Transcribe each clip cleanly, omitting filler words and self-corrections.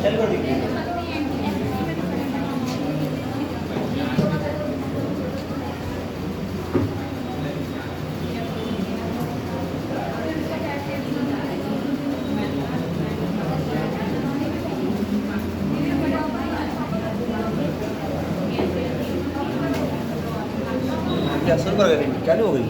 चल कर दीजिए। क्या शुरू कर गई? चालू हो गई?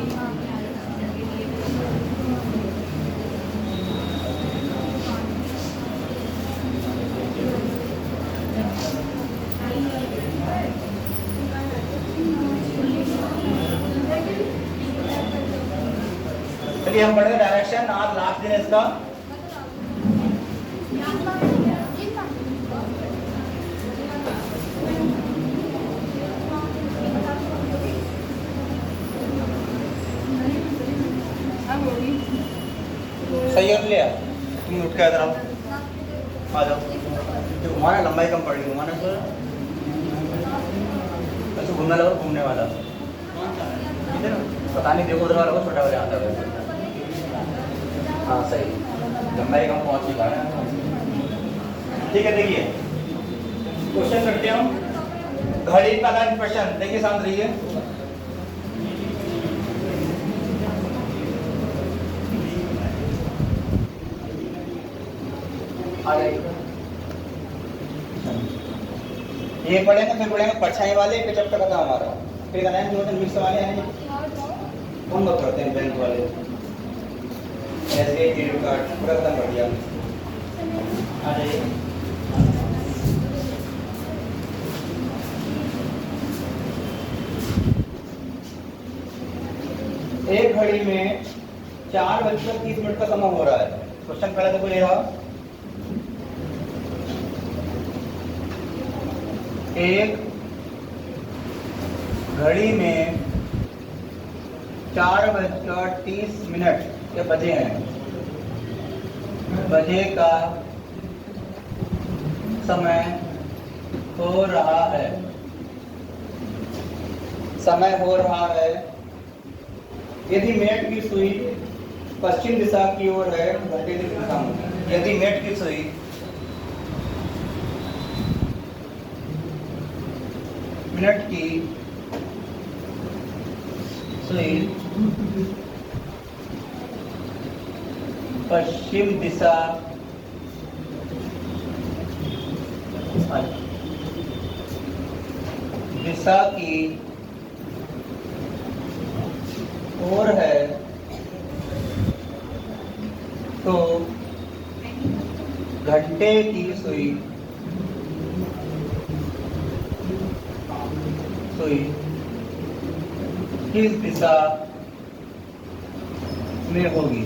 चलिए हम पढ़ेंगे डायरेक्शन। आज लास्ट दिन है इसका। सही कर लिया? तुम उठ के इधर आओ, आ जाओ। जो घुमाना लंबाई कम पड़ेगी, घुमाना तो ऐसे घूमने लगा, घूमने वाला इधर पता नहीं, देखो उधर वाला को छोटा वाला आता है। हाँ सही, लंबाई कम पहुँच ही पाए। ठीक है, देखिए क्वेश्चन करते हैं हम। घड़ी का क्वेश्चन देखिए, शांत रहिए। ये पढ़ेंगे, फिर पढ़ेंगे परछाई वाले पे चैप्टर का था हमारा। फिर का नाम जो मिक्स वाले हैं कौन लोग करते हैं, बैंक वाले ऐसे क्रेडिट कार्ड पूरा खत्म कर दिया। आ जाइए। एक घड़ी में 4:30 का समय हो रहा है। क्वेश्चन पहले देखो ये रहा। एक घड़ी में 4:30 के बजे हैं। बजे का समय हो रहा है। समय हो रहा है। यदि मिनट की सुई पश्चिम दिशा की ओर है, घंटे की दिशा में। यदि मिनट की सुई मिनट की सुई पश्चिम दिशा की ओर है तो घंटे की सुई किस दिशा में होगी?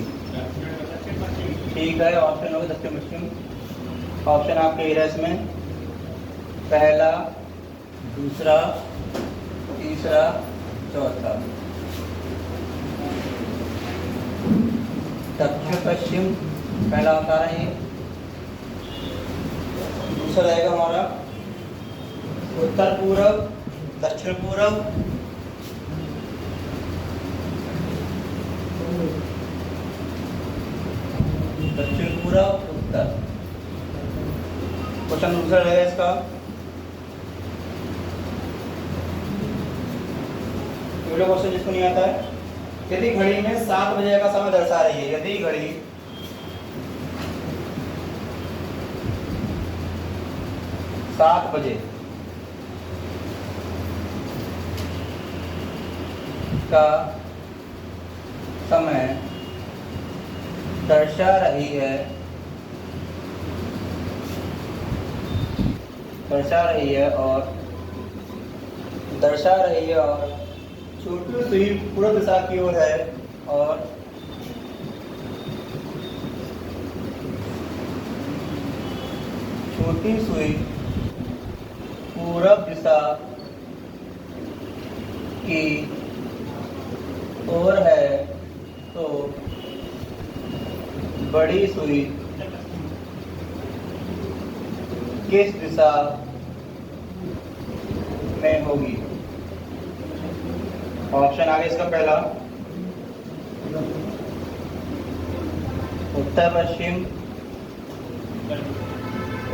ठीक है, ऑप्शन होगा दक्षिण पश्चिम। ऑप्शन आपके एरियाज में पहला, दूसरा, तीसरा, चौथा। दक्षिण पश्चिम पहला होता है। दूसरा रहेगा हमारा उत्तर पूर्व, दक्षिण पूर्व, दक्षिण पूर्व, उत्तर। क्वेश्चन दूसरा रहेगा इसका। वीडियो क्वेश्चन जिसको नहीं आता है, यदि घड़ी में 7 बजे का समय दर्शा रही है। यदि घड़ी 7 बजे का समय दर्शा रही है और छोटी सुई पूर्व दिशा की ओर है और छोटी सुई पूर्व दिशा की ओर है तो बड़ी सुई किस दिशा में होगी? ऑप्शन आगे इसका पहला उत्तर पश्चिम,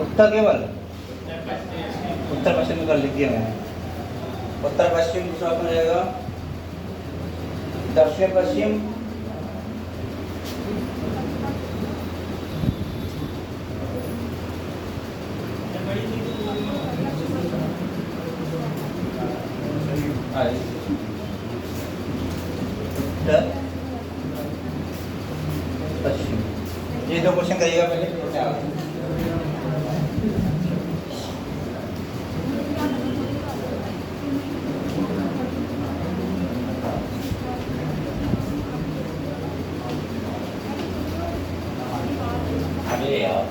उत्तर केवल उत्तर पश्चिम कर लिख दिया मैंने। उत्तर पश्चिम दूसरा ऑप्शन हो जाएगा दक्षिण पश्चिम, उत्तर पश्चिम। ये दो क्वेश्चन करिएगा पहले। अरे यार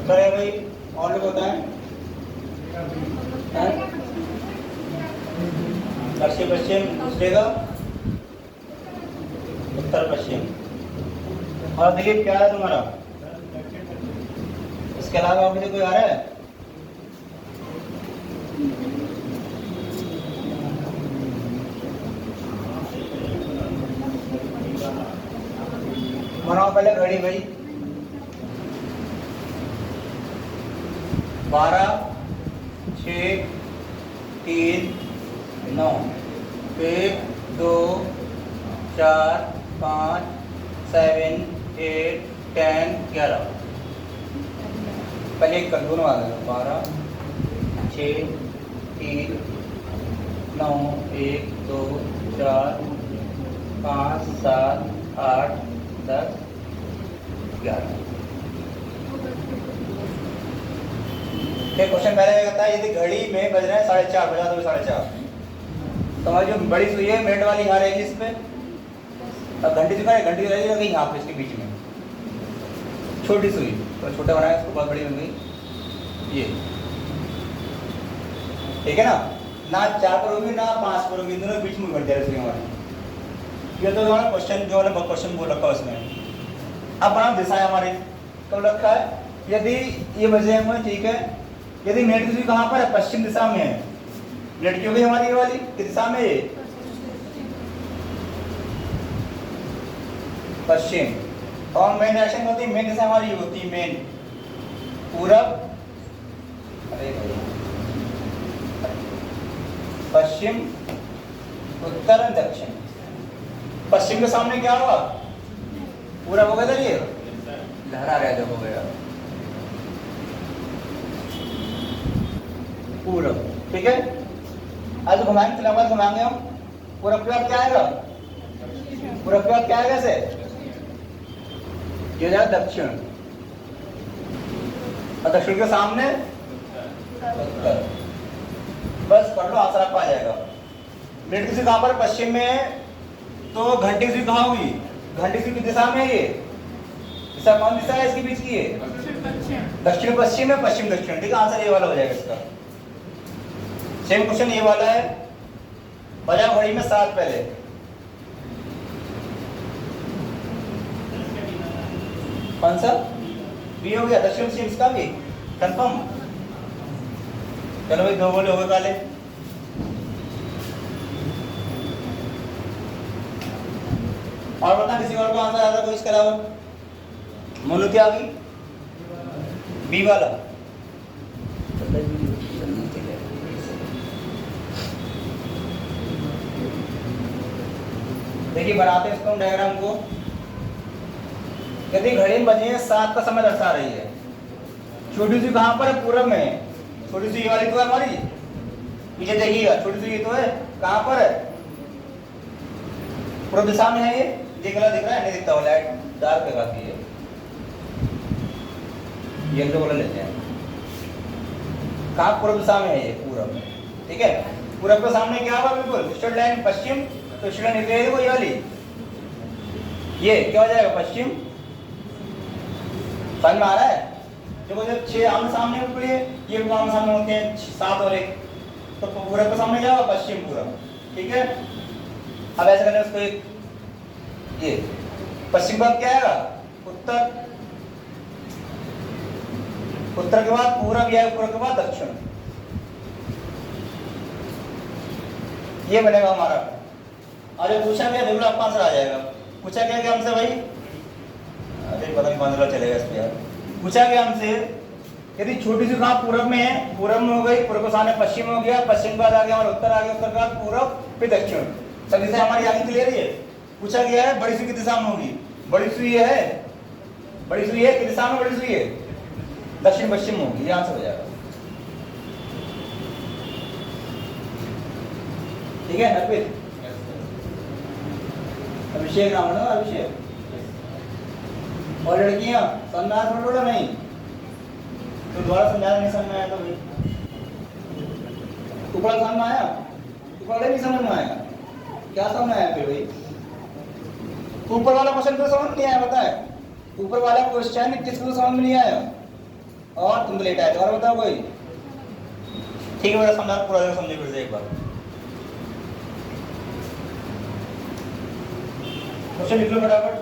करे भाई और लोग होता है दक्षिण पश्चिम, दूसरे का उत्तर पश्चिम। और देखिए क्या है तुम्हारा, इसके अलावा और मुझे कोई आ रहा है? बनाओ पहले घड़ी भाई। 12, 6, 3, 9, 1, 2, 4, 5, 7, 8, 10, 11। पहले एक कर दोनों आ गए। 12, 6, 3, 9, 1, 2, 4, 5, 7, 8, 10, 11। क्वेश्चन पहले कहता है यदि घड़ी में बज रहे हैं 4:30, बजा दो 4:30, तो हमारी जो बड़ी सुई है मिनट वाली यहाँ रहेगी इस पे, अब घंटी सुई घंटी रहेगी कहीं यहाँ पे इसके बीच में, छोटी सुई तो छोटा बनाया इसको, बहुत बड़ी बन गई ये, ठीक है ना। ना 4 पर होगी ना 5 पर होगी, दोनों बीच में बढ़ जाए सुई हमारी। ये तो हमारा क्वेश्चन जो वाला क्वेश्चन बोल रखा है उसमें। अब बनाओ दिशा हमारी कब रखा है, यदि ये बजे हुए ठीक है, यदि मिनट की सुई कहाँ पर है, पश्चिम दिशा में है, मिनट की होगी हमारी ये वाली किस दिशा में, ये पश्चिम। और मेन डायरेक्शन होती है, मेन दिशा हमारी ये होती है मेन, पूरब, अरे पश्चिम, उत्तर और दक्षिण। पश्चिम के सामने क्या होगा, पूरब होगा, इधर ये लहरा रहा है, हो गया पूरब, ठीक है। आज घुमाएंगे तिलावत घुमाएंगे हम, पूरब के बाद क्या आएगा, पूरब के बाद क्या आएगा ऐसे, ये जाएगा दक्षिण, और दक्षिण के सामने उत्तर। बस पढ़ लो, आंसर आपको आ जाएगा। मिनट की सुई कहाँ पर, पश्चिम में है, तो घंटी की सुई कहाँ हुई, घंटी की सुई की दिशा में है, ये दिशा कौन दिशा है इसके बीच की, ये दक्षिण पश्चिम है, पश्चिम दक्षिण, ठीक है। आंसर ये वाला हो जाएगा इसका। सेम क्वेश्चन ये वाला है, बजा घड़ी में 7 पहले, कौन सा बी हो गया, दक्षिण पश्चिम इसका भी कंफर्म। चलो भाई 2 बोले हो गए काले। और बता किसी और को आंसर आता कोई इसके अलावा, मोनू क्या आ गई, बी वाला। देखिए बनाते हैं इसको हम डायग्राम को। यदि घड़ी में बजे 7 का समय दर्शा रही है, छोटी सी कहाँ पर है, पूरब में, छोटी सी ये वाली तो है हमारी, पीछे देखिएगा छोटी सी ये तो है, कहाँ पर है, पूर्व दिशा में है। ये गला दिख रहा है, नहीं दिखता वो लाइट डार्क पे काफी है, येलो वाला लेते हैं। कहाँ, पूर्व दिशा में है ये, पूरब में, ठीक है। पूरब के सामने क्या होगा, बिल्कुल स्ट्रेट लाइन पश्चिम, तो स्ट्रेट लाइन निकलेगी वो ये वाली, ये क्या हो जाएगा, पश्चिम। समझ में आ रहा है, देखो जब 6 आमने सामने होते हैं, ये भी आमने सामने होते हैं 7 और 1, तो पूरब के सामने क्या होगा? पश्चिम पूरब। ठीक है, अब ऐसा करना उसको एक ये पश्चिम का क्या आएगा? उत्तर। उत्तर के बाद पूरब या पूरब के बाद दक्षिण, ये बनेगा हमारा। अरे पूछा गया देखो आपका आंसर आ जाएगा। पूछा गया कि हमसे भाई, अरे पता नहीं 15 चलेगा इस पे यार। पूछा गया हमसे यदि छोटी सी कहाँ पूरब में है, पूरब में हो गई, पूरब के सामने पश्चिम हो गया, पश्चिम के बाद आ गया हमारा उत्तर, आ गया उत्तर के बाद पूरब, फिर दक्षिण। सब दिशा हमारी आगे क्लियर है। पूछा गया है बड़ी सुई की दिशा में होगी। बड़ी सुई है, बड़ी सुई है कि दिशा में बड़ी सुई है? दक्षिण पश्चिम होगी, ये आंसर हो जाएगा। ठीक है अर्पित? अभिषेक नाम है ना, अभिषेक। और लड़कियां समझा थोड़ा नहीं तो दोबारा समझा, नहीं समझ में आया तो भाई ऊपर समझ में आया, ऊपर नहीं समझ में आया, क्या समझ में आया फिर भाई? ऊपर वाला क्वेश्चन तो समझ नहीं आया, पता है? ऊपर वाला क्वेश्चन किसको समझ में नहीं आया? और तुम तो लेट आए थे, और बताओ कोई? ठीक है, मेरा समझा पूरा समझे फिर से एक बार। क्वेश्चन लिख लो फटाफट।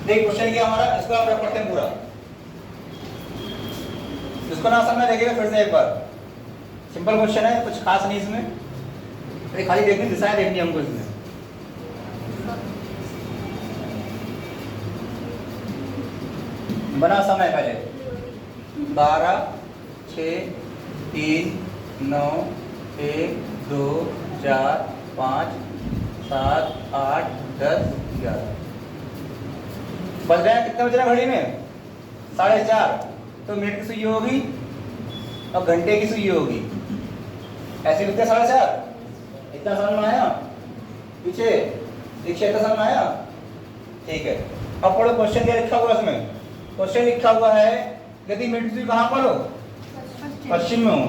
देख क्वेश्चन क्या हमारा, इसको हम रख पढ़ते हैं पूरा, इसको ना समझ देखिएगा फिर से एक बार। सिंपल क्वेश्चन है, कुछ खास नहीं इसमें, अरे खाली देखनी दिशाएं देखनी हमको इसमें। बना समय पहले 12 6 3 9 1 2 4 5 7 8 10 11 बज रहे हैं। कितने बज रहे हैं घड़ी में? 4:30। तो मिनट की सुई होगी और घंटे की सुई होगी, ऐसे कितने? 4:30। इतना समझ में आया? पीछे दीक्षा इतना समझ में आया? ठीक है, अब पढ़ो क्वेश्चन क्या लिखा हुआ इसमें। क्वेश्चन लिखा हुआ है यदि मिनट की सुई कहाँ पर हो? पश्चिम में हो।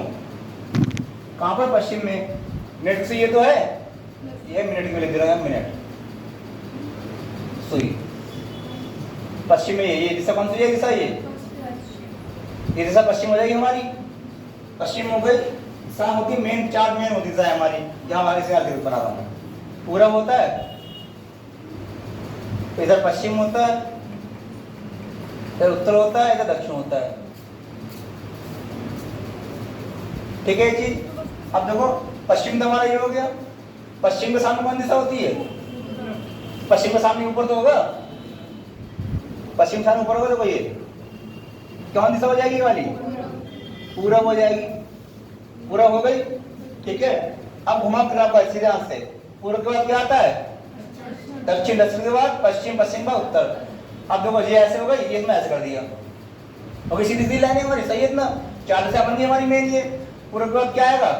कहाँ पर? पश्चिम में। मिनट की सुई ये तो है, ये मिनट में लिख दे रहा है, मिनट सुई पश्चिम में। ये दिशा कौन सी है? दिशा ये दिशा पश्चिम हो जाएगी हमारी। पश्चिम हो गई, दिशा होती है मेन, 4 मेन होती दिशा है हमारी। यहाँ हमारे से बना रहा हूँ, पूरब होता है, तो इधर पश्चिम होता है, इधर उत्तर होता है, इधर दक्षिण होता है। ठीक है जी। अब देखो पश्चिम तो हमारा ये हो गया। पश्चिम के सामने कौन दिशा होती है? पश्चिम के सामने ऊपर तो होगा, पश्चिम सामने ऊपर होगा, तो ये कौन दिशा हो जाएगी? ये वाली पूरब हो जाएगी। पूरब हो गई। ठीक है, अब घुमा फिरा पर सीधे हाथ से। पूरब के बाद क्या आता है? दक्षिण। दक्षिण के बाद पश्चिम, पश्चिम का उत्तर। अब देखो ये ऐसे होगा, ये मैं ऐसे कर दिया, और सीधी सीधी लाइन है हमारी, सही है ना? 4 दिशा बन गई हमारी मेन। ये पूरब के बाद क्या आएगा?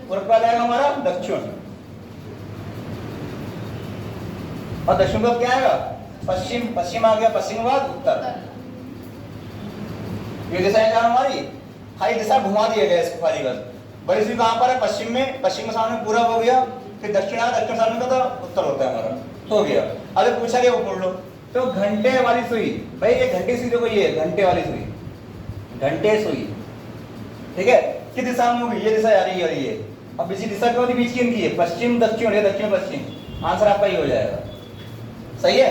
पूरब के बाद आएगा हमारा दक्षिण, और दक्षिण के बाद क्या आएगा? पश्चिम। पश्चिम आ गया, पश्चिम के बाद उत्तर। ये दिशा है हमारी, खाली दिशा घुमा दिया गया इसको खाली बस। बड़ी सुई कहाँ पर है? पश्चिम में। पश्चिम के सामने पूरब हो गया, फिर दक्षिण आया, दक्षिण सामने का उत्तर होता है हमारा, हो गया। अगर पूछा गया वो पढ़ लो। तो घंटे वाली सुई, भाई ये घंटे सुई देखो, ये घंटे वाली सुई, घंटे सुई। ठीक है, किस दिशा में होगी? ये दिशा आ रही है, ये। अब इसी दिशा के बीच की इनकी है, पश्चिम दक्षिण, ये दक्षिण पश्चिम। आंसर आपका ये हो जाएगा, सही है?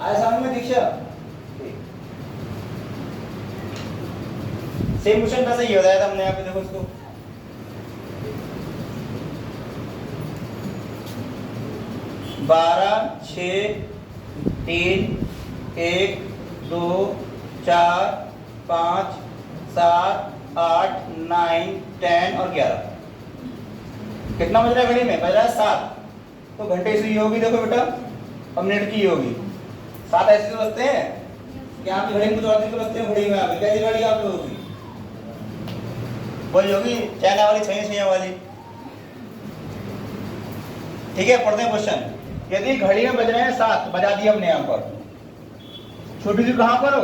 आया समझ में दीक्षा? सेम क्वेश्चन वैसे ही बताया था हमने, यहाँ पे देखो इसको। बारह 6 3 1 2 4 5 7 8 9 10 और 11। कितना बज रहा है घड़ी में? बज रहा है 7। तो घंटे सुई होगी देखो बेटा, और मिनट की होगी। 7 ऐसे तो बजते हैं कि आपकी घड़ी में कुछ और बजते हैं। घड़ी में आप कैसी घड़ी आप लोगों की वही होगी, चाइना वाली, 6 वाली। ठीक है, पढ़ते हैं क्वेश्चन। यदि घड़ी में बज रहे हैं 7, बजा दिया हमने यहाँ पर। छोटी सी कहाँ पर हो?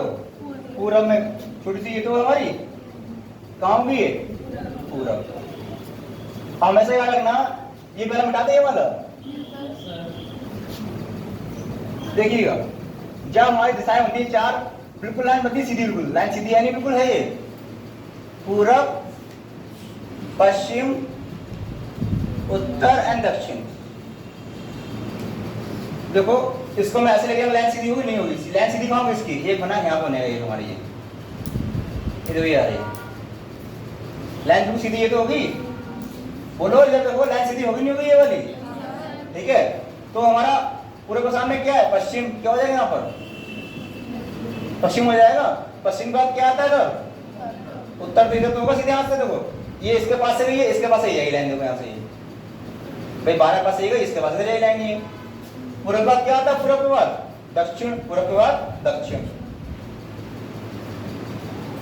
पूरब में। छोटी सी ये तो हमारी कहाँ होगी? ये पूरब। हमेशा याद रखना, ये पहले मिटाते ये वाला। देखिएगा, जब हमारी दिशाएं होती है 4, बिल्कुल लाइन बनती सीधी, बिल्कुल लाइन सीधी है नहीं, बिल्कुल है ये। पूरब, पश्चिम, उत्तर एंड दक्षिण। देखो इसको मैं ऐसे लेके लाइन सीधी होगी नहीं होगी, लाइन सीधी कहाँ होगी इसकी, एक बना यहाँ बनेगा ये तुम्हारी, ये तो ये आ रही है लाइन बिल्कुल सीधी, ये तो होगी। बोलो जब देखो लाइन सीधी होगी नहीं होगी ये वाली, ठीक है। तो हमारा पूरे को सामने क्या है, पश्चिम, क्या हो जाएगा यहाँ पर, पश्चिम हो जाएगा। पश्चिम के बाद क्या आता है इधर, उत्तर। तो इधर तो होगा सीधे हाथ से, देखो ये इसके पास से गई है, इसके पास से यही लाइन, देखो यहाँ से भाई 12 पास से गई, इसके पास से यही लाइन है। पूरब के बाद क्या आता है, पूरब के बाद दक्षिण, पूरब के बाद दक्षिण,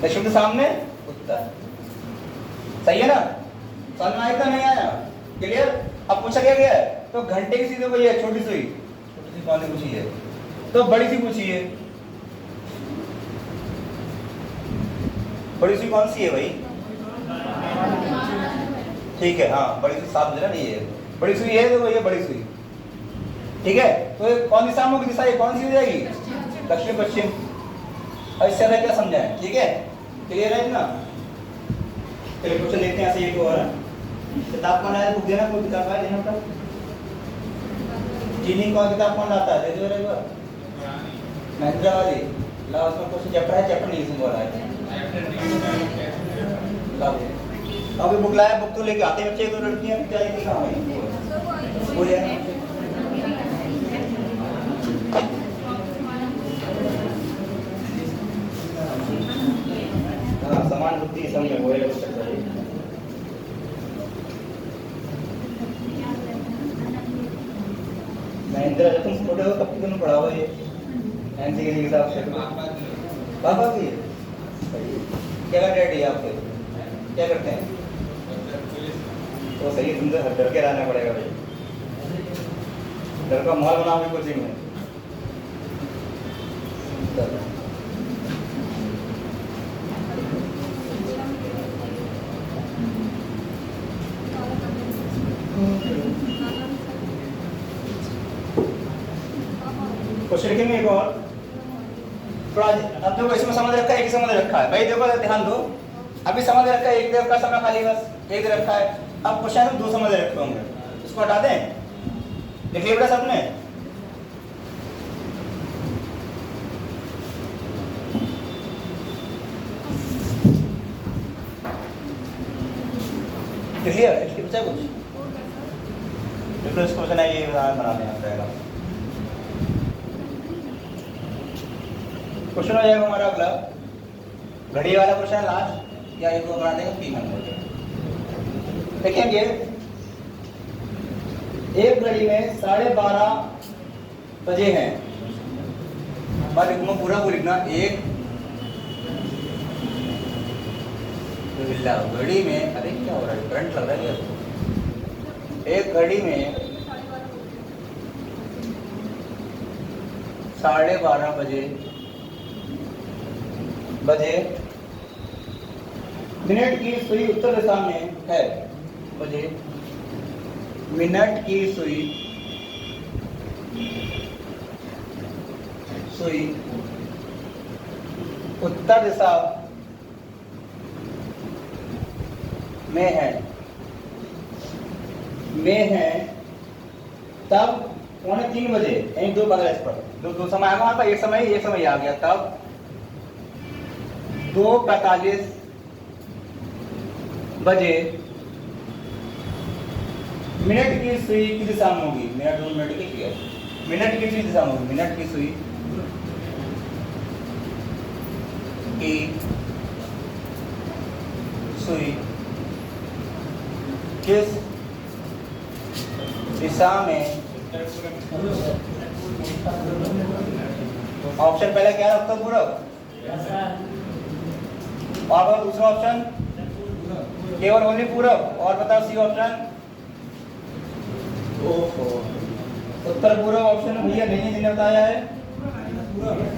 दक्षिण के सामने उत्तर। सही है ना, समझ में आया नहीं आया, क्लियर। अब पूछा क्या गया है, तो घंटे की सीधी कोई है, छोटी सुई, छोटी सी कौन सी पूछी है, तो बड़ी सी पूछी है। बड़ी सुई कौन सी है भाई, ठीक है, हाँ बड़ी सुई 7 बजे ना, नहीं है बड़ी सुई है, देखो ये बड़ी सुई, ठीक है। तो ये कौन सी सामने की दिशा, ये कौन सी हो जाएगी, दक्षिण पश्चिम। अब इससे ज्यादा क्या समझाएं, ठीक है, क्लियर है ना। चलिए क्वेश्चन देखते हैं, ऐसे ये तो हो रहा है। किताब कौन आया, बुक देना, कोई किताब आया देना होता, चीनी कौन किताब कौन लाता है, दे दो एक बार, महिंद्रा वाली लाओ, उसमें क्वेश्चन चैप्टर है, चैप्टर नहीं इसमें बोला है, अभी बुक लाया, बुक तो लेके आते हैं बच्चे, तो लड़कियां क्या लेके कहां है, बोलिए। हाँ समान बुद्धि समझ बोले कुछ चाहिए। महिंद्रा जब तुम छोटे हो तब की तुमने पढ़ा हुआ ये एनसी के हिसाब से, पापा की क्या डैडी आपके क्या करते हैं, तो सही तुमसे डर के रहना पड़ेगा भाई, डर का माहौल बनाओ भी कोचिंग में। क्वेश्चन लिखेंगे एक और थोड़ा, अब देखो इसमें समझ रखा है, एक समझ रखा है भाई, देखो ध्यान दो, अभी समझ रखा है, एक देर का समय खाली बस एक रखा है। अब क्वेश्चन दो समझ रखे होंगे, इसको हटा दें, लिख लिया बेटा सबने, क्लियर बचा कुछ, डिफरेंस क्वेश्चन है ये बना देना पड़ेगा। क्वेश्चन हो जाएगा हमारा अगला, घड़ी वाला क्वेश्चन लास्ट, या एक बना देंगे 3 नंबर। देखेंगे एक घड़ी में 12:30 बजे हैं, बात लिखूंगा पूरा को लिखना, एक घड़ी में, अरे क्या हो रहा है, करंट लग रहा है, एक घड़ी में 12:30 बजे मिनट की सुई उत्तर दिशा में है, बजे मिनट की सुई उत्तर दिशा में है तब 2:45 बजे, यानी 2:15 इस पर दो समय आएगा हमारे पास, एक समय आ गया, तब 2:45 बजे मिनट की सुई की दिशा में होगी, मिनट की क्लियर, मिनट की सुई दिशा में होगी, मिनट की सुई किस दिशा में, ऑप्शन पहले क्या है, उत्तर पूर्व, और दूसरा ऑप्शन केवल ओनली पूर्व, और बताओ सी ऑप्शन, उत्तर पूर्व ऑप्शन भैया नहीं जिन्हें बताया है,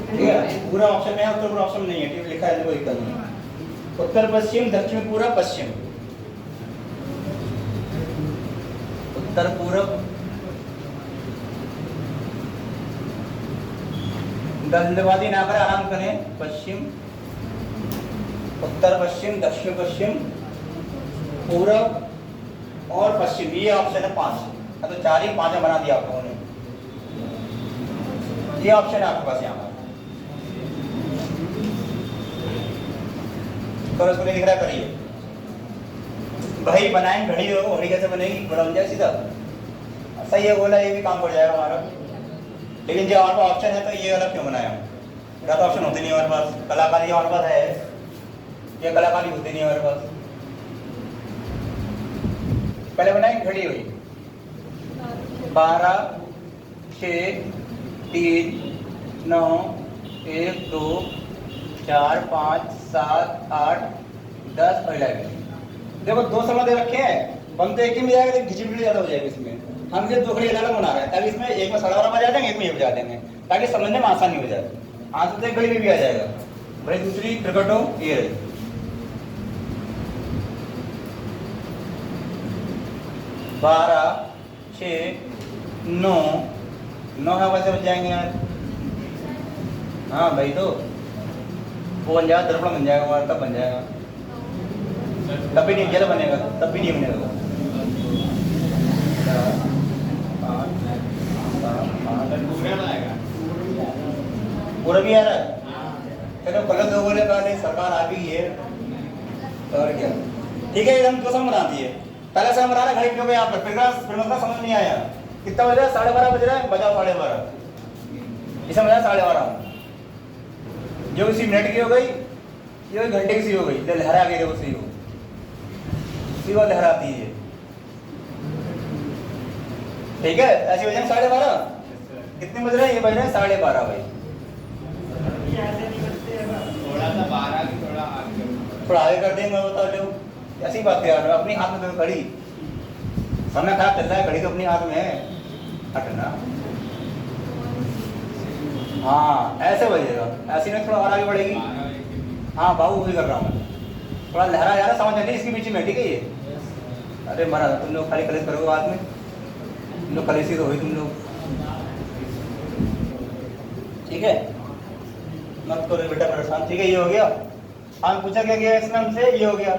ठीक है, पूरा ऑप्शन में है, उत्तर पूर्व ऑप्शन नहीं है, ठीक लिखा है, कोई दिक्कत नहीं। उत्तर पश्चिम, दक्षिण पूर्व, पश्चिम, उत्तर पूर्व, जल्दबाजी ना करें, आराम करें। पश्चिम, उत्तर पश्चिम, दक्षिण पश्चिम, पूर्व और पश्चिम, ये ऑप्शन है 5। तो 4 ही 5 बना दिया आप लोगों ने। ये ऑप्शन है आपके पास यहाँ पर। तो इसको नहीं दिख रहा, करिए भाई। बनाएं घड़ी हो, घड़ी कैसे बनेगी? बन जाए सीधा, सही है बोला, ये भी काम पड़ जाएगा हमारा। लेकिन जो हमारे पास ऑप्शन है तो ये वाला क्यों बनाया? मेरा तो ऑप्शन होते नहीं हमारे पास। कलाकारी हमारे पास है, ये कलाकारी होती नहीं हमारे पास। पहले बनाए घड़ी हुई 12, 6, 3, 9, 1, 2, 4, 5, 7, 8, 10 और 11। देखो 2 समय दे रखे हैं, बम तो एक ही में जाएगा, लेकिन घिचड़ी ज्यादा हो जाएगी इसमें। हम ये 2 घड़ी अलग बना रहे हैं ताकि इसमें एक में 12:30 बजा देंगे, एक में ये बजा देंगे, ताकि समझने में आसानी हो जाए। आंसर तो एक घड़ी में भी आ जाएगा। भाई दूसरी प्रकट हो, ये रही 12, 6, 9 9 कैसे बच जाएंगे यार? हाँ भाई, तो वो बन जाएगा, दर्पण बन जाएगा हमारा, तब बन जाएगा। तब भी नहीं, जल बनेगा, तब भी नहीं बनेगा। 5 पूरा भी आ रहा है। चलो गलत लोगों ने कहा नहीं, सरकार आ गई है और क्या। ठीक है, एकदम 2 समय बना दिए। पहला समय बना रहा घड़ी क्यों यहाँ पर, फिर मतलब समझ नहीं आया। कितना बज रहा है? 12:30 बज रहा है, बजाओ 12:30। इसे बजा 12:30। जो इसी मिनट की हो गई, ये घंटे की सी हो गई, लहरा गई। देखो सी हो, सी वो लहराती है। ठीक है, ऐसी वजह 12:30। कितने बज रहे हैं? ये बज रहे हैं 12:30 भाई। थोड़ा सा 12 की थोड़ा आगे कर देंगे, बताओ लो। ऐसी बात यार, अपनी हाथ में तो घड़ी, समय खराब चल रहा है, घड़ी तो अपनी हाथ में है। हटना, हाँ ऐसे बजेगा, ऐसी में थोड़ा और आगे बढ़ेगी। हाँ बाबू, वही कर रहा हूँ, थोड़ा लहरा जा रहा, समझ नहीं इसके बीच में। ठीक है ये, अरे मरा तुम लोग खाली कलेश करोगे बाद में, तुम लोग कलेशी तो हो तुम लोग। ठीक है, मत करो बेटा परेशान। ठीक है, ये हो गया। हम पूछा क्या गया इसमें हमसे, ये हो गया।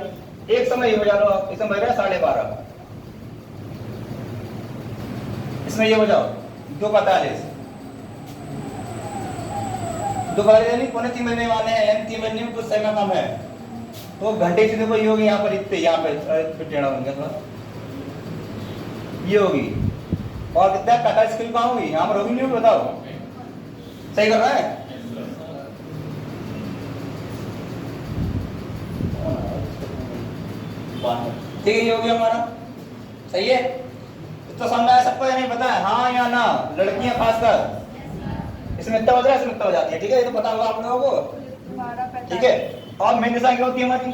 एक समय ये हो जा लो आप, इसमें बज रहा है 12:30, इसमें ये हो जाओ 2:45। 2:45 यानी 2:45 बजने वाले हैं, यानी 3 बजने में कुछ समय कम है। तो घंटे से देखो ये होगी यहाँ पर, इतने यहाँ पे टेढ़ा बन गया थोड़ा, ये होगी। और कितना 45 की कहाँ होगी? यहाँ पर होगी नहीं होगी? बताओ, सही कर रहा है? ठीक है, ये हो गया हमारा, सही है। तो समझ आया सबको या नहीं पता है? हाँ या ना? लड़कियां खासकर इसमें इतना बजा, इसमें इतना हो जाती है। ठीक है, ये तो पता होगा आप लोगों को। ठीक है, और मेन दिशा क्या होती है हमारी?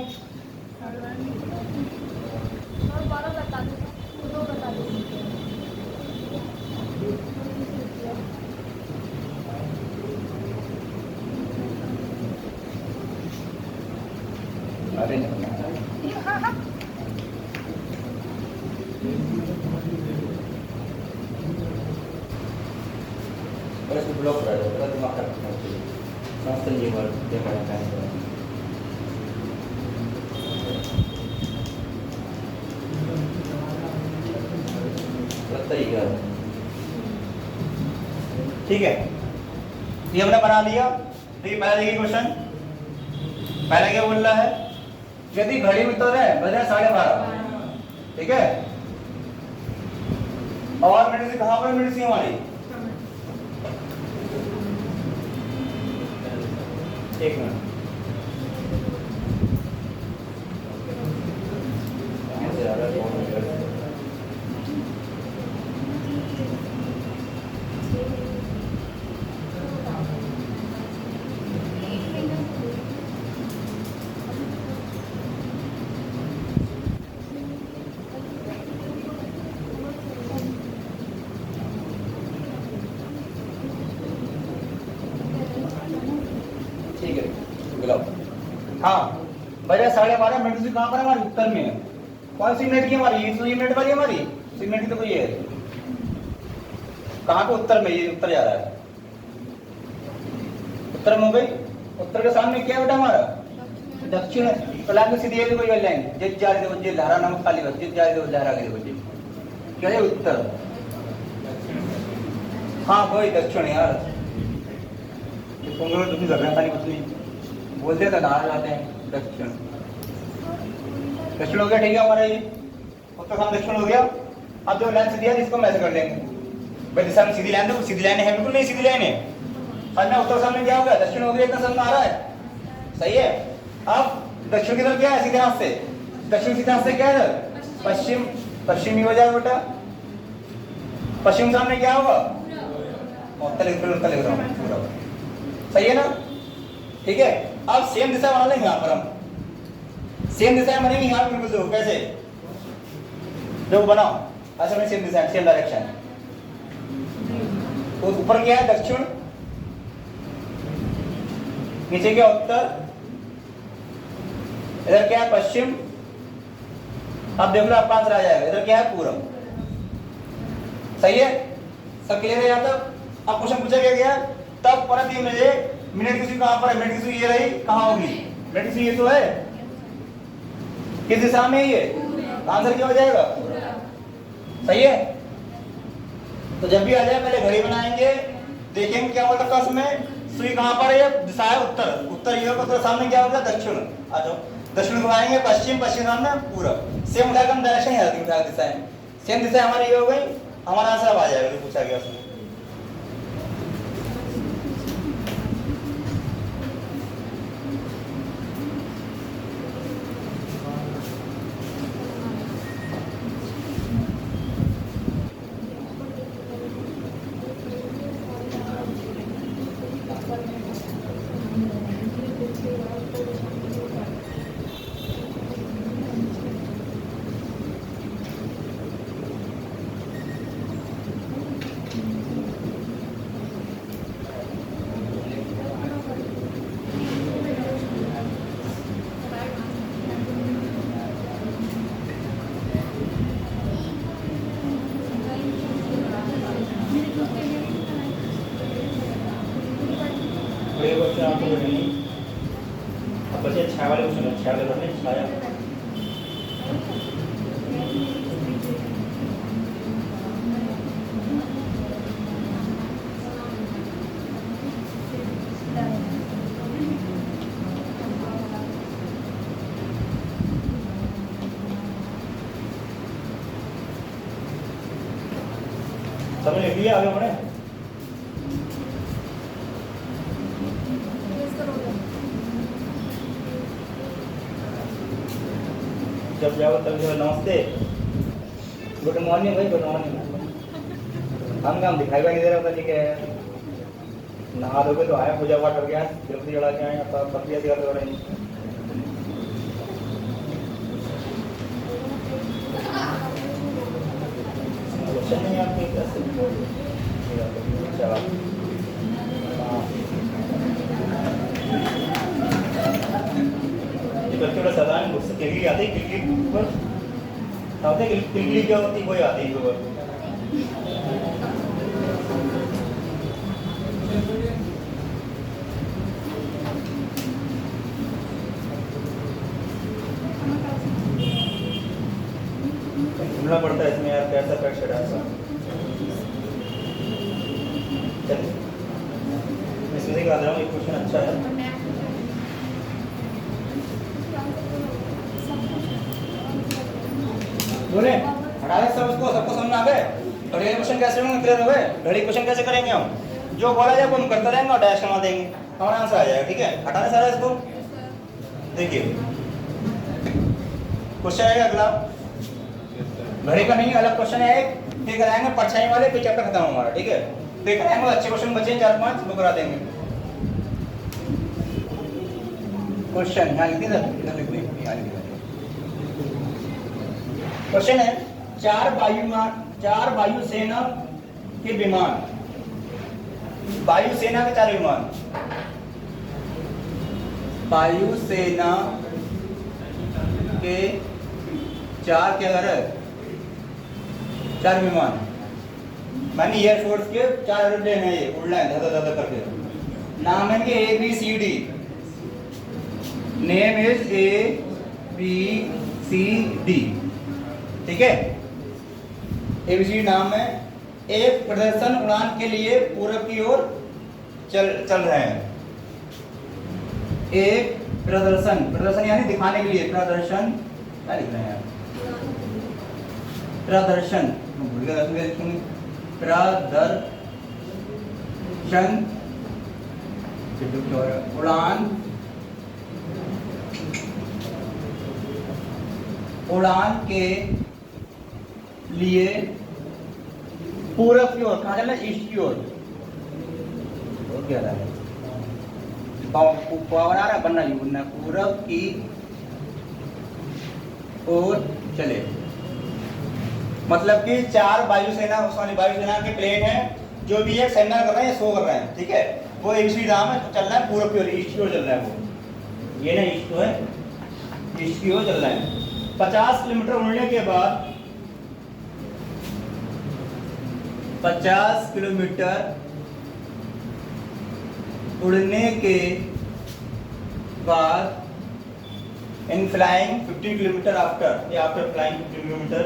अरे ब्लॉक कर रहा है, दिमाग खराब है। ये बार ठीक है, ये हमने बना लिया। तो ये पहला देखिए क्वेश्चन, पहला क्या बोल रहा है? यदि घड़ी में तो है बज रहा 12:30, ठीक है, और मिनट से कहां पर मिनट से हमारी? एक मिनट, हाँ बजा 12:30 मिनट से कहां पर हमारी? उत्तर में है। कौन सी मिनट की हमारी? ये मिनट वाली हमारी 100 मिनट की तो कोई है कहां पे? उत्तर में, ये उत्तर जा रहा है। उत्तर में हो गई। उत्तर के सामने क्या है बेटा हमारा? दक्षिण है। तो लाइन सीधी है, कोई लाइन जित जा रही है लहरा नाम खाली बस जित जा रही है लहरा के बच्चे क्या है उत्तर? हाँ वही दक्षिण यार, तुम लोग दुखी कर रहे हैं खाली कुछ नहीं बोलते तो नारा लाते हैं। दक्षिण दक्षिण हो गया, ठीक है हमारा ये उत्तर सामने दक्षिण हो गया। अब जो लाइन सीधी है इसको हम ऐसे कर लेंगे भाई, दिशा में सीधी लाइन है, सीधी लाइन है बिल्कुल नहीं सीधी लाइन है। अब में उत्तर सामने क्या हो गया? दक्षिण हो गया, इतना समझ में आ रहा है? सही है। अब दक्षिण की तरफ क्या है? सीधे हाथ से दक्षिण, सीधे हाथ से क्या है? पश्चिम, पश्चिमी हो जाएगा बेटा। पश्चिम सामने क्या होगा? उत्तर लिख रहा हूँ, सही है ना? ठीक है। अब सेम दिशा बना लेंगे यहाँ पर हम, सेम दिशा बनेगी यहाँ बिल्कुल। देखो कैसे, जो बनाओ ऐसे में सेम दिशा, सेम डायरेक्शन। तो ऊपर क्या है? दक्षिण, नीचे क्या? उत्तर, इधर क्या है? पश्चिम। अब देख लो आपका आंसर आ जाएगा। इधर क्या है? पूरब। सही है, सब क्लियर है यहाँ तक? अब क्वेश्चन पूछा गया तब पर 3 बजे मिनट की सुई कहां पर है? मिनट की सुई ये रही, कहां होगी मिनट की सुई? ये तो है, किस दिशा में है ये? आंसर क्या हो जाएगा? सही है। तो जब भी आ जाए पहले घड़ी बनाएंगे, देखेंगे क्या होगा कस में सुई कहां पर है? दिशा है उत्तर, उत्तर ये होगा। उत्तर सामने क्या होगा? दक्षिण। आ जाओ, दक्षिण घुमाएंगे, पश्चिम, पश्चिम सामने पूरब। सेम उठाकर हम डायरेक्शन ही आती उठा दिशाएं, सेम दिशा हमारी ये हो गई। हमारा आंसर अब आ जाएगा जो पूछा गया उसमें। समझ लिखिए, आगे बढ़े। जब जाओ तब जो नमस्ते, गुड मॉर्निंग भाई, गुड मॉर्निंग। हम काम दिखाई नहीं दे रहा था, ठीक है। नहा धोके तो आया, पूजा पाठ हो गया, तिरुपति चढ़ा के आए, अब पत्रियाँ दिखाते बढ़ेंगे। नहीं आपके कैसे बच्चों का साधारण मुझसे किरकिरी आती है, किरकिरी ऊपर आते, किरकिरी क्या होती है? वही आती है ऊपर। ढूंढना पड़ता है इसमें यार, कैसा फ्रैक्चर है ऐसा। चलिए मैं इसमें दिखा रहा हूँ, ये क्वेश्चन अच्छा है। बोले हटा दे सब, उसको सबको समझ आ गए। घड़ी क्वेश्चन कैसे होंगे? क्लियर हो गए? घड़ी क्वेश्चन कैसे करेंगे हम? जो बोला जाए वो हम करते रहेंगे और डैश करवा देंगे, हमारा आंसर आ जाएगा। ठीक है, हटाने सारा इसको। देखिए क्वेश्चन है अगला, घड़ी का नहीं अलग क्वेश्चन है एक, फिर कराएंगे परछाई वाले, फिर चैप्टर खत्म हमारा। ठीक है, फिर कराएंगे अच्छे क्वेश्चन बचे 4-5 वो करा देंगे। क्वेश्चन यहाँ लिख दी, इधर लिख दी, यहाँ लिख दी। क्वेश्चन है, 4 वायुसेना के विमान, वायुसेना के 4 विमान, वायुसेना के 4 क्या घर है? 4 विमान, मानी एयरफोर्स के 4 एरोप्लेन है, ये उड़ना है धदा धदा करके। नाम है इनके A B C D, name is A B C D, ठीक है। ए बी सी डी नाम है। एक प्रदर्शन उड़ान के लिए पूरब की ओर चल रहे हैं। एक प्रदर्शन, प्रदर्शन यानी दिखाने के लिए, प्रदर्शन क्या लिख रहे हैं आप? प्रदर्शन, भूल गया लिखूंगी, प्रदर्शन उड़ान, उड़ान के लिए पूरब की ओर, कहाँ चलना है? ईस्ट की ओर। और क्या है? पावर आ रहा है, बनना ही बनना, पूरब की ओर चले। मतलब कि 4 वायुसेना, सॉरी वायुसेना के प्लेन हैं जो भी एक सेना कर रहे हैं, शो कर रहे हैं, ठीक है। वो एबीसी नाम है, चल रहा है पूरब की ओर, ईस्ट की ओर चल रहा है वो, ये ना ईस्ट को है, ईस्ट की ओर चल रहा है। 50 किलोमीटर उड़ने के बाद, 50 किलोमीटर उड़ने के बाद, इन फ्लाइंग 50 किलोमीटर आफ्टर, या आफ्टर फ्लाइंग 50 किलोमीटर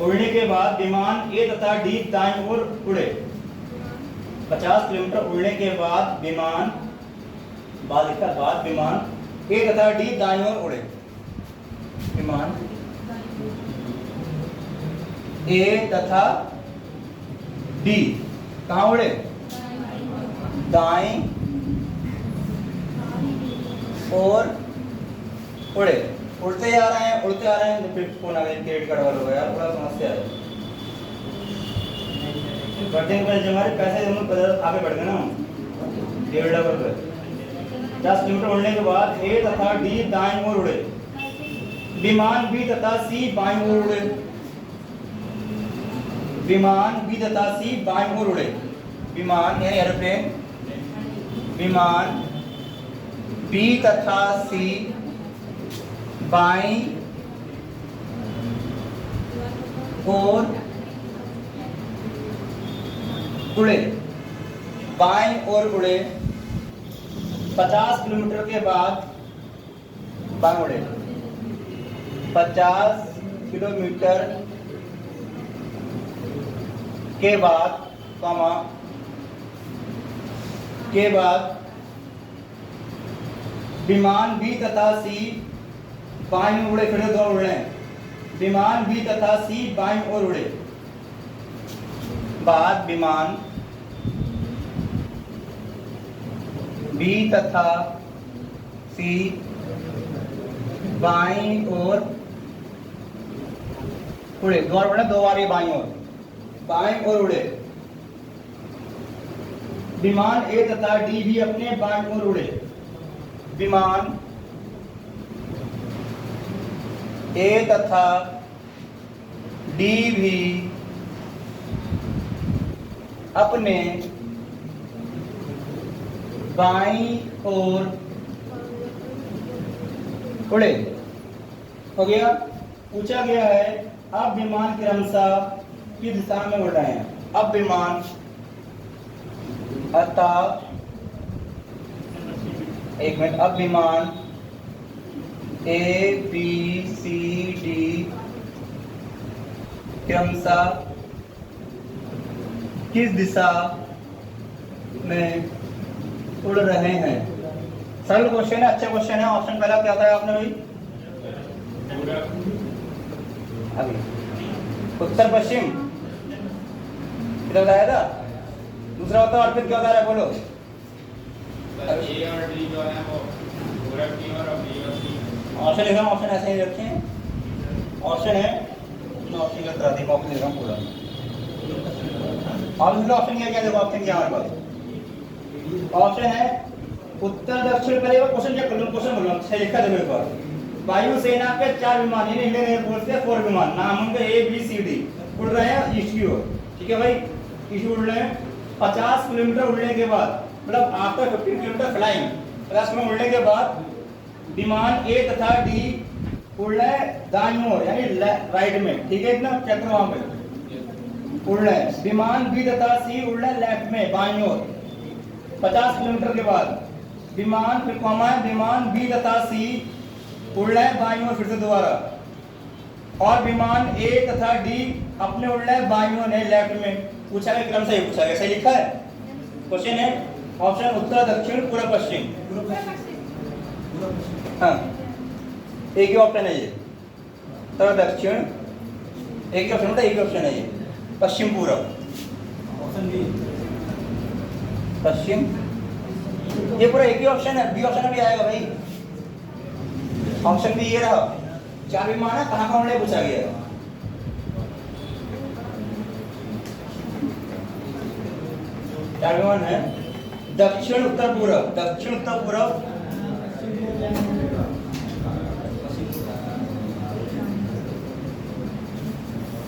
उड़ने के बाद विमान ए तथा डी दाईं ओर उड़े। 50 किलोमीटर उड़ने के बाद विमान, बाद लिखा, बाद विमान ए तथा डी दाईं ओर उड़े। विमान ए तथा डी कहाँ उड़े? दाईं और उड़े। उड़ते आ रहे हैं, उड़ते आ रहे हैं, तो फिर फोन आ गया, क्रेडिट कार्ड वालों का, यार बड़ा समस्या है। बढ़ते जब हमारे पैसे दोनों आगे बढ़ गए ना, 1.5 लाख रुपए। 10 किलोमीटर उड़ने के बाद ए तथा डी दाईं ओर उड़े। विमान बी तथा सी बाईं ओर उड़े। विमान बी तथा सी बाईं ओर उड़े। विमान यानी एरोप्लेन, विमान बी तथा सी बाईं ओर उड़े, बाईं ओर उड़े। 50 किलोमीटर के बाद बाईं उड़े। 50 किलोमीटर के बाद कॉमा के बाद विमान बी तथा सी बाईं ओर उड़े। फिर दो उड़ रहे हैं। विमान बी तथा सी बाईं ओर उड़े। बाद विमान बी तथा सी बाईं ओर उड़े। दो बार उड़े, 2 बार ये बाईं ओर, बाईं ओर उड़े। विमान ए तथा डी भी अपने बाईं ओर उड़े। विमान ए तथा डी भी अपने बाईं ओर उड़े। हो गया। पूछा गया है अब विमान क्रमशः किस दिशा में उड़ रहे हैं। अब विमान अतः, एक मिनट, अब विमान ए बी सी डी क्रमशः किस दिशा में उड़ रहे हैं। सरल क्वेश्चन है, अच्छा क्वेश्चन है। ऑप्शन पहला क्या था आपने भाई? अभी उत्तर पश्चिम किधर बताया था? दूसरा होता और फिर क्या बता रहा है, बोलो। ए और डी जो है वो पूरब की ओर और बी और सी। ऑप्शन लिख रहा हूँ, ऑप्शन ऐसे ही रखे हैं। ऑप्शन है, ऑप्शन का तरह देखो, ऑप्शन लिख रहा हूँ पूरा। ऑप्शन क्या क्या देखो, ऑप्शन क्या हमारे पास ऑप्शन है उत्तर दक्षिण। पहले वो क्वेश्चन चेक कर लो, क्वेश्चन बोलो, सही लिखा देखो एक बार। वायुसेना के 4 विमान, यानी इंडियन एयरफोर्स के 4 विमान, नाम उनके ए बी सी डी, उड़ रहे हैं ईस्ट की ओर। ठीक है भाई, ईस्ट उड़ रहे हैं। 50 किलोमीटर उड़ने के बाद, मतलब आफ्टर 15 किलोमीटर फ्लाइंग, 50 किलोमीटर उड़ने के बाद विमान ए तथा डी उड़ रहे हैं दाईं ओर, यानी राइट में। ठीक है, इतना चेक करो वहां पे उड़ रहे हैं। विमान बी तथा सी उड़ रहे हैं लेफ्ट में, बाईं ओर। 50 किलोमीटर के बाद विमान फिर कॉमा है, विमान बी तथा सी उड़ रहे हैं बाईं ओर फिर से दोबारा, और विमान ए तथा डी अपने उड़ रहे हैं बाईं ओर नहीं लेफ्ट में। पूछा गया क्रम सही पूछा गया, सही लिखा है क्वेश्चन है ऑप्शन उत्तर दक्षिण पूर्व पश्चिम। हाँ एक ही ऑप्शन है ये, उत्तर दक्षिण एक ही ऑप्शन होता है, एक ही ऑप्शन है ये, पश्चिम पूर्व। ऑप्शन बी पश्चिम, ये पूरा एक ही ऑप्शन है, बी ऑप्शन भी आएगा भाई। ऑप्शन बी ये रहा, 4 विमान है, कहाँ कहाँ उड़े पूछा गया है। चार विमान है, दक्षिण उत्तर पूर्व, दक्षिण उत्तर पूर्व,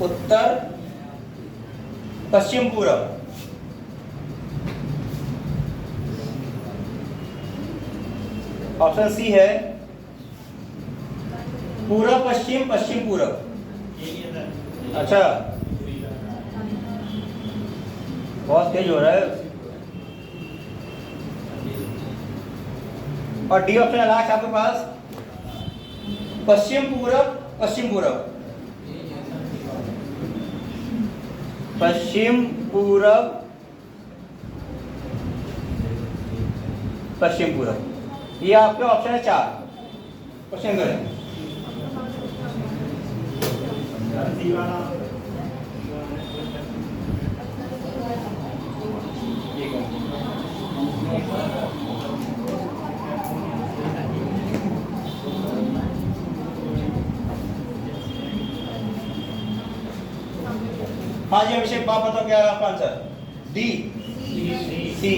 उत्तर पश्चिम पूर्व, ऑप्शन सी है पूर्व पश्चिम पश्चिम पूर्व। अच्छा बहुत तेज हो रहा है। और डी ऑप्शन लास्ट आपके पास, पश्चिम पूर्व पश्चिम पूर्व, पश्चिम पूर्व पश्चिम पूर्व, ये आपके ऑप्शन है 4। क्वेश्चन करें हाँ जी अभिषेक आप बताओ क्या आपका आंसर? डी सी,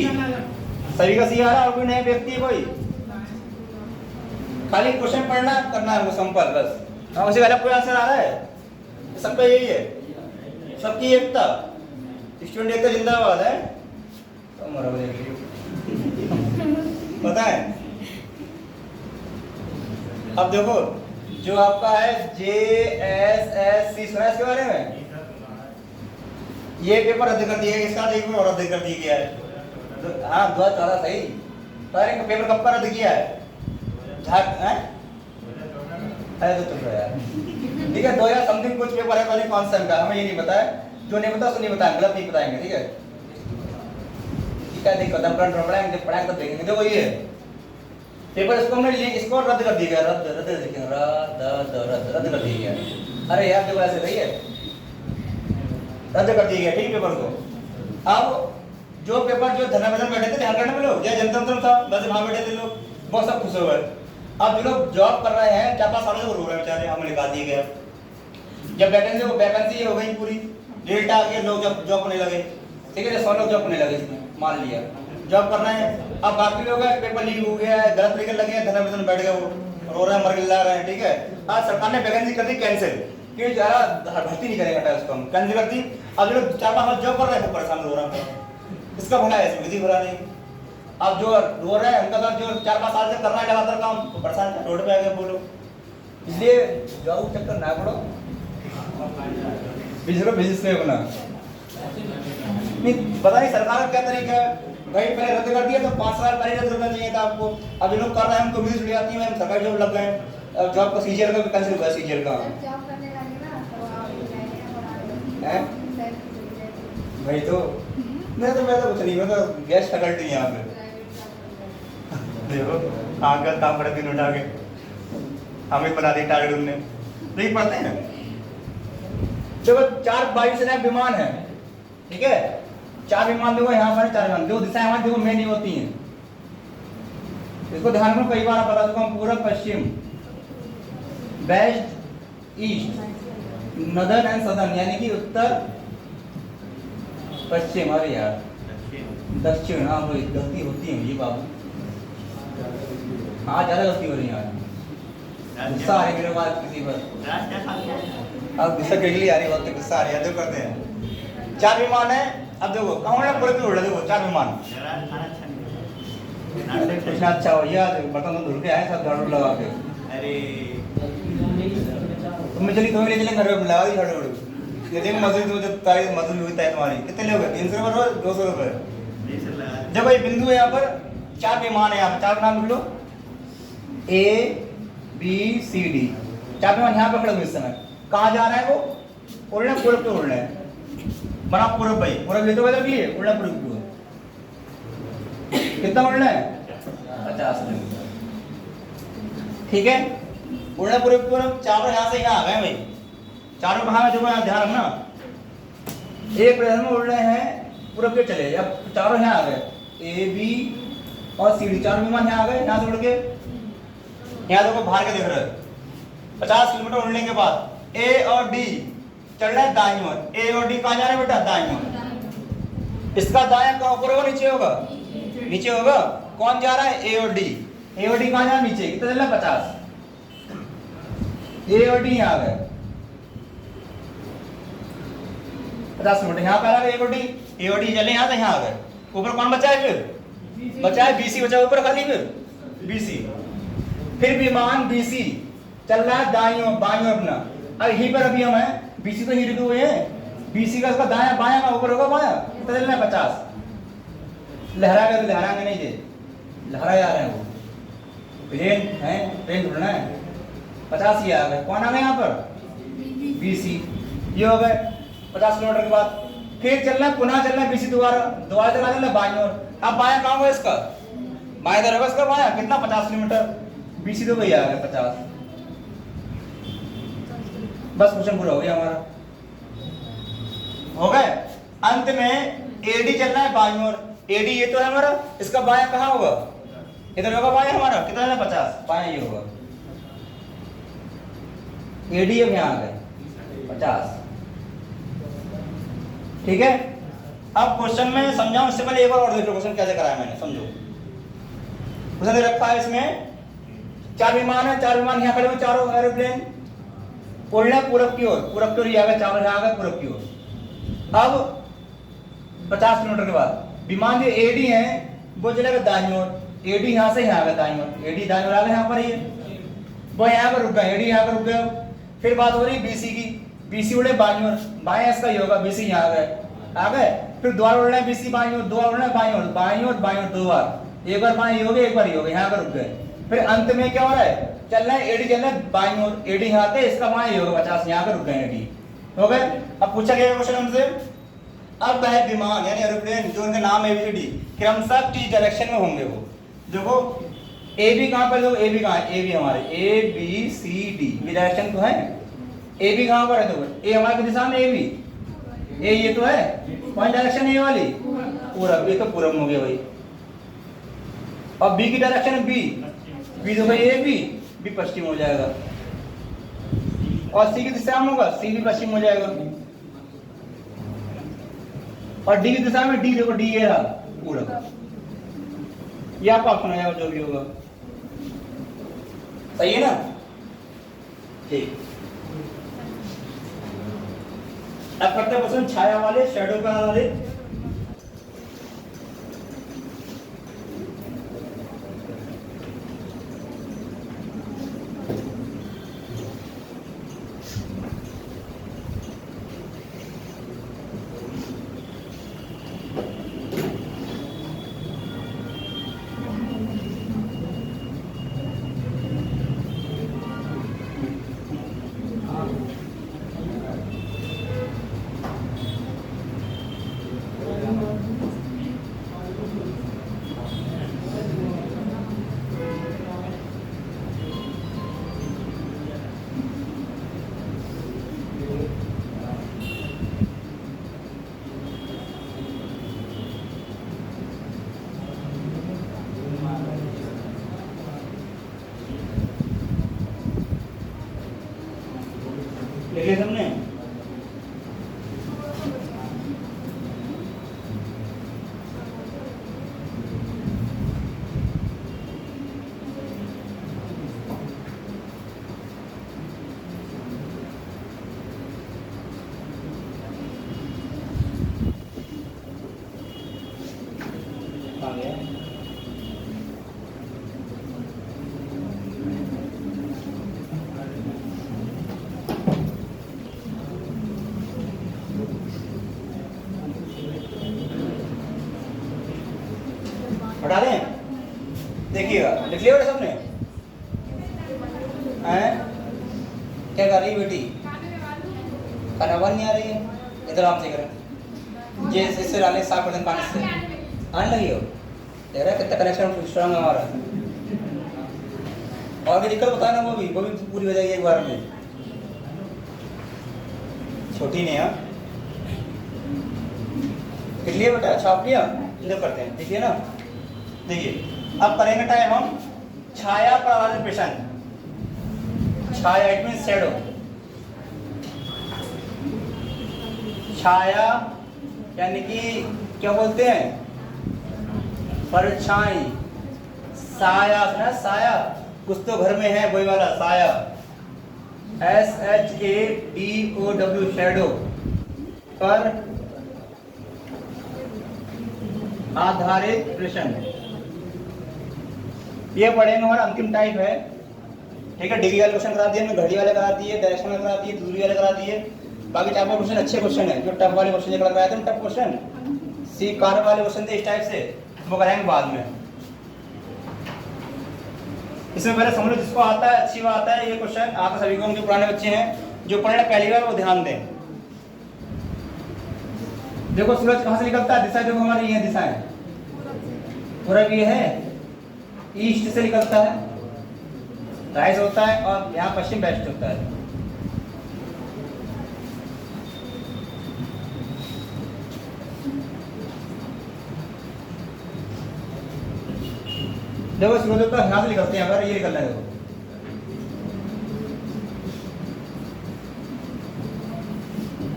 सभी का सी आ रहा है। और कोई नए व्यक्ति है कोई? खाली क्वेश्चन पढ़ना करना है वो संपर्क बस। हाँ उसे अलग कोई आंसर आ रहा है? सबका यही है, सबकी एकता, स्टूडेंट एकता जिंदाबाद है। पता है अब देखो जो आपका है JSSC सुना है इसके बारे में? ये पेपर रद्द कर दिया गया, इसका एक पेपर रद्द कर दिया गया है। हाँ 2014 सही, सारे का पेपर कब का रद्द किया है? अरे तो चुप यार, ठीक है 2000 समथिंग कुछ पेपर है पहले 5 साल का, हमें ये नहीं पता है, जो नहीं पता उसको नहीं बताएंगे, गलत नहीं बताएंगे, ठीक है? ठीक है देखो दम पढ़ाएंगे तो देखेंगे। देखो ये पेपर इसको हमने इसको रद्द कर दिया गया, रद्द कर दिया गया। अरे यार देखो ऐसे सही है, रद्द कर दिया गया, ठीक पेपर को। अब जो पेपर जो धरना मैदान बैठे थे ध्यान करने में लोग, जय जनता था बस वहां बैठे थे लोग, बहुत सब खुश हो गए। अब जो लोग जॉब कर रहे हैं 4-5 सालों से रो रहे हैं बेचारे, हमें निकाल दिया गया। जब वैकेंसी हो गई पूरी, डेट आ गया, लोग जब जॉब करने लगे, ठीक है 100 लोग जॉब करने लगे, मान लिया जॉब कर रहे हैं। अब बाकी लोग पेपर लीक हो गया है, गलत लिखने लगे, धरना मैदान बैठ गए, वो रो रहे हैं, मर ला रहे हैं, ठीक है? आज सरकार ने वैकेंसी कर दी कैंसिल, कि ज़्यादा भर्ती नहीं करेगा, उसको हम कैंसिल कर दी। अब जो लोग 4-5 साल जॉब कर रहे हैं वो परेशान हो रहा है, इसका भला है, इसमें किसी भला नहीं। अब जो रो रहे हैं उनका तो जो 4-5 साल से कर रहा है लगातार काम, तो परेशान रोड पे आ गए बोलो। इसलिए जॉब चक्कर ना पड़ो, बिजनेस में अपना नहीं पता नहीं सरकार का क्या तरीका है भाई। पहले रद्द कर दिया तो 5 साल पहले रद्द करना चाहिए था आपको। अब लोग कर रहे हैं, हमको मिल जाती है, हम सरकारी जॉब लग गए, जॉब का सीजीएल का कैंसिल हुआ, सीजीएल का है भाई। तो मैं तो कुछ नहीं, मैं तो गैस फैकल्टी है यहाँ पे। देखो आगे काम करे दिन उठा के हमें बना दी टारगेट उनने, नहीं पढ़ते हैं। देखो 4 वायुसेना विमान है, ठीक है? 4 विमान देखो यहाँ पर, 4 विमान, 2 दिशाएं हमारी देखो मेन ही होती हैं, इसको ध्यान में कई बार पता चुका हूँ। पूर्व पश्चिम, west east, northern and southern, यानी कि उत्तर पश्चिम। अरे यार दक्षिण, हाँ वही गलती होती है ये बाबू, हाँ ज्यादा गलती हो रही है यार। गुस्सा आ रही मेरे बात किसी पर, अब गुस्सा के लिए आ रही बात, गुस्सा आ रही है। देखो करते हैं 4 विमान है। अब देखो कहाँ पूरे पे उड़ रहे, देखो 4 विमान। कुछ अच्छा हो यार, बर्तन धुल के आए सब झाड़ू लगा के। अरे तुम्हें चली तुम्हें ले चलेंगे घर में लगा दी झाड़ू। ये देखो मजदूरी तो तारीख मजदूरी हुई है तुम्हारी, कितने लोग हैं? 300 रुपये रोज, 200 रुपये देखो ये बिंदु है, यहाँ पर 4 विमान है, यहाँ पर 4 का नाम लिख लो, A B C D, 4 विमान यहाँ पे खड़े हुए इस समय। कहाँ जा रहा है वो? उड़ना पूरब पे उड़ना है, बना पूरब भाई, पूरब ये तो बदल गई है, उड़ना पूरब की ओर। कितना उड़ना है? 50 किलोमीटर। ठीक है, उड़ना पूरब की ओर। चारों यहाँ से यहाँ आ गए भाई, चारों कहाँ है? जो यहाँ ध्यान रखना, एक प्रदेश में उड़ रहे हैं पूरब के चले, अब चारों यहाँ आ गए, ए बी और सी डी, 4 विमान यहाँ आ गए, यहाँ से उड़ के यहाँ देखो बाहर के देख रहे हो। 50 किलोमीटर उड़ने के बाद ए और डी चल रहा है दाईं ओर। ए और डी कहाँ जा रहे हैं बेटा? दाईं ओर। इसका दायां कहाँ ऊपर होगा नीचे होगा? नीचे होगा। कौन जा रहा है? ए और डी। ए और डी कहाँ जा रहा है? नीचे। कितना चल रहा है? 50। ए और डी यहाँ आ गए, 50 किलोमीटर यहाँ पे आ गए। ए और डी, ए और डी चले यहाँ से यहाँ आ गए। ऊपर कौन बचा है? फिर बचा है बीसी, बचा ऊपर खाली, फिर बीसी। फिर विमान बीसी चल रहा है दाईं ओर, बाईं ओर अपना। अब यहीं पर अभी हम हैं, बीसी तो ही रुके हुए हैं, बीसी का इसका दायां बायां का ऊपर होगा बायां। कितना चल रहा है? 50। लहराएगा तो लहराएंगे नहीं, ये लहरा जा रहे हैं वो, प्लेन है, प्लेन उड़ना है। 50 ही आ गए। कौन आ गए यहाँ पर? बीसी। ये हो गए 50 किलोमीटर के बाद। फिर चलना है, पुनः चलना है बीसी दोबारा, दोबारा चला चलना बाईं ओर। अब बायां कहाँ होगा इसका? बाएं तरफ इसका बायां। कितना? 50 किलोमीटर। बीसी तो भैया आ गए 50। बस क्वेश्चन पूरा हो गया हमारा, हो गए। अंत में एडी चलना है बाईं ओर। एडी ये तो है हमारा, इसका बायां कहाँ होगा? इधर होगा बायां हमारा। कितना है? 50। बायां ये होगा। एडी हम यहाँ आ गए 50। ठीक है, अब क्वेश्चन में समझाऊं इससे पहले एक बार और देख लो क्वेश्चन कैसे कराया मैंने, समझो। क्वेश्चन दे रखा है इसमें, 4 विमान है, 4 विमान यहाँ खड़े हुए, चारों एरोप्लेन उड़ना पूरब की ओर, पूरब की ओर आ गए, चारों यहाँ आ गए पूरब की ओर। अब 50 किलोमीटर के बाद विमान जो एडी है वो चलेगा दाईं ओर। एडी यहाँ से यहाँ आ गया दाईं ओर, एडी दाईं ओर आ गया यहाँ पर, ये वो यहाँ पर रुक गए, एडी यहाँ पर रुक गए। फिर बात हो रही बीसी की, बीसी उड़े बाईं ओर, बाएं इसका ही होगा, बीसी यहाँ आ गए। फिर दोबारा उड़ना है बीसी बाईं ओर, दोबारा उड़ना है बाईं ओर, बाईं ओर बाईं ओर 2 बार, एक बार बाएं ये हो गया, एक बार ये हो गया, यहाँ पर रुक गए। फिर अंत में क्या हो रहा है? चल रहा है एडी, चल रहा है बाईं ओर, एडी यहाँ आते, इसका बाएं ये होगा 50, यहाँ पे रुक गए एडी, हो गए। अब पूछा गया क्वेश्चन हमसे, अब वह विमान यानी एरोप्लेन जो उनका नाम है एबीसीडी क्रमशः किस डायरेक्शन में होंगे? वो देखो ए बी कहाँ पर, देखो ए बी कहाँ है? ए बी हमारे ए बी सी डी, ये डायरेक्शन तो है। ए बी कहाँ पर है? देखो ए हमारे दिशा में, ए बी, ए ये तो है, कौन डायरेक्शन है? ये वाली पूरब, ये तो पूरब हो गया भाई। अब बी की डायरेक्शन है बी, बी देखो ए बी पश्चिम हो जाएगा। और सी की दिशा में होगा, सी भी पश्चिम हो जाएगा। और डी की दिशा में डी, देखो डी ये रहा पूरब। ये आपका ऑप्शन हो जाएगा जो भी होगा, सही है ना? ठीक। अब करते हैं क्वेश्चन छाया वाले, शैडो का वाले। लिखे हमने, आ गया। देखिएगा, लिख लिया बेटा सबने? हैं? क्या कर रही बेटी? खाना बन नहीं आ रही है, इधर आराम से करें। ये इससे डालें 7% पानी से आने लगी हो, देख रहा है कितना कनेक्शन स्ट्रांग है हमारा। और भी दिक्कत बताया ना, वो भी पूरी हो जाएगी एक बार में। छोटी नहीं है, लिख लिया बेटा? छाप लिया? इधर करते हैं, देखिए ना, देखिए अब करेंगे टाइम हम छाया पर आधारित प्रश्न। छाया इट मीन शैडो, छाया यानी कि क्या बोलते हैं, परछाई, साया ना, साया कुछ तो घर में है वही वाला साया, SHADOW शैडो पर आधारित प्रश्न। ये पढ़ेंगे हमारा अंतिम टाइप है, ठीक है। डिग्री वाले क्वेश्चन करा दिए, घड़ी वाले करा दिए, डायरेक्शन वाले करा दिए, दूरी वाले करा दिए। बाकी टाइप के क्वेश्चन अच्छे क्वेश्चन है, जो टफ वाले क्वेश्चन कराए थे टफ क्वेश्चन, सी कार वाले क्वेश्चन थे इस टाइप से, वो कराएंगे बाद में। इसमें पहले समझ लो, जिसको आता है अच्छी बात आता है ये क्वेश्चन, आप सभी को, जो पुराने बच्चे हैं जो पढ़े पहली बार वो ध्यान दें। देखो सूरज कहाँ से निकलता है, दिशा देखो हमारी ये दिशा है, पूरब ये है, ईस्ट से निकलता है, राइट होता है, और यहाँ पश्चिम वेस्ट होता है। देखो सूरज का यहाँ से निकलते हैं, अगर ये निकलना है, देखो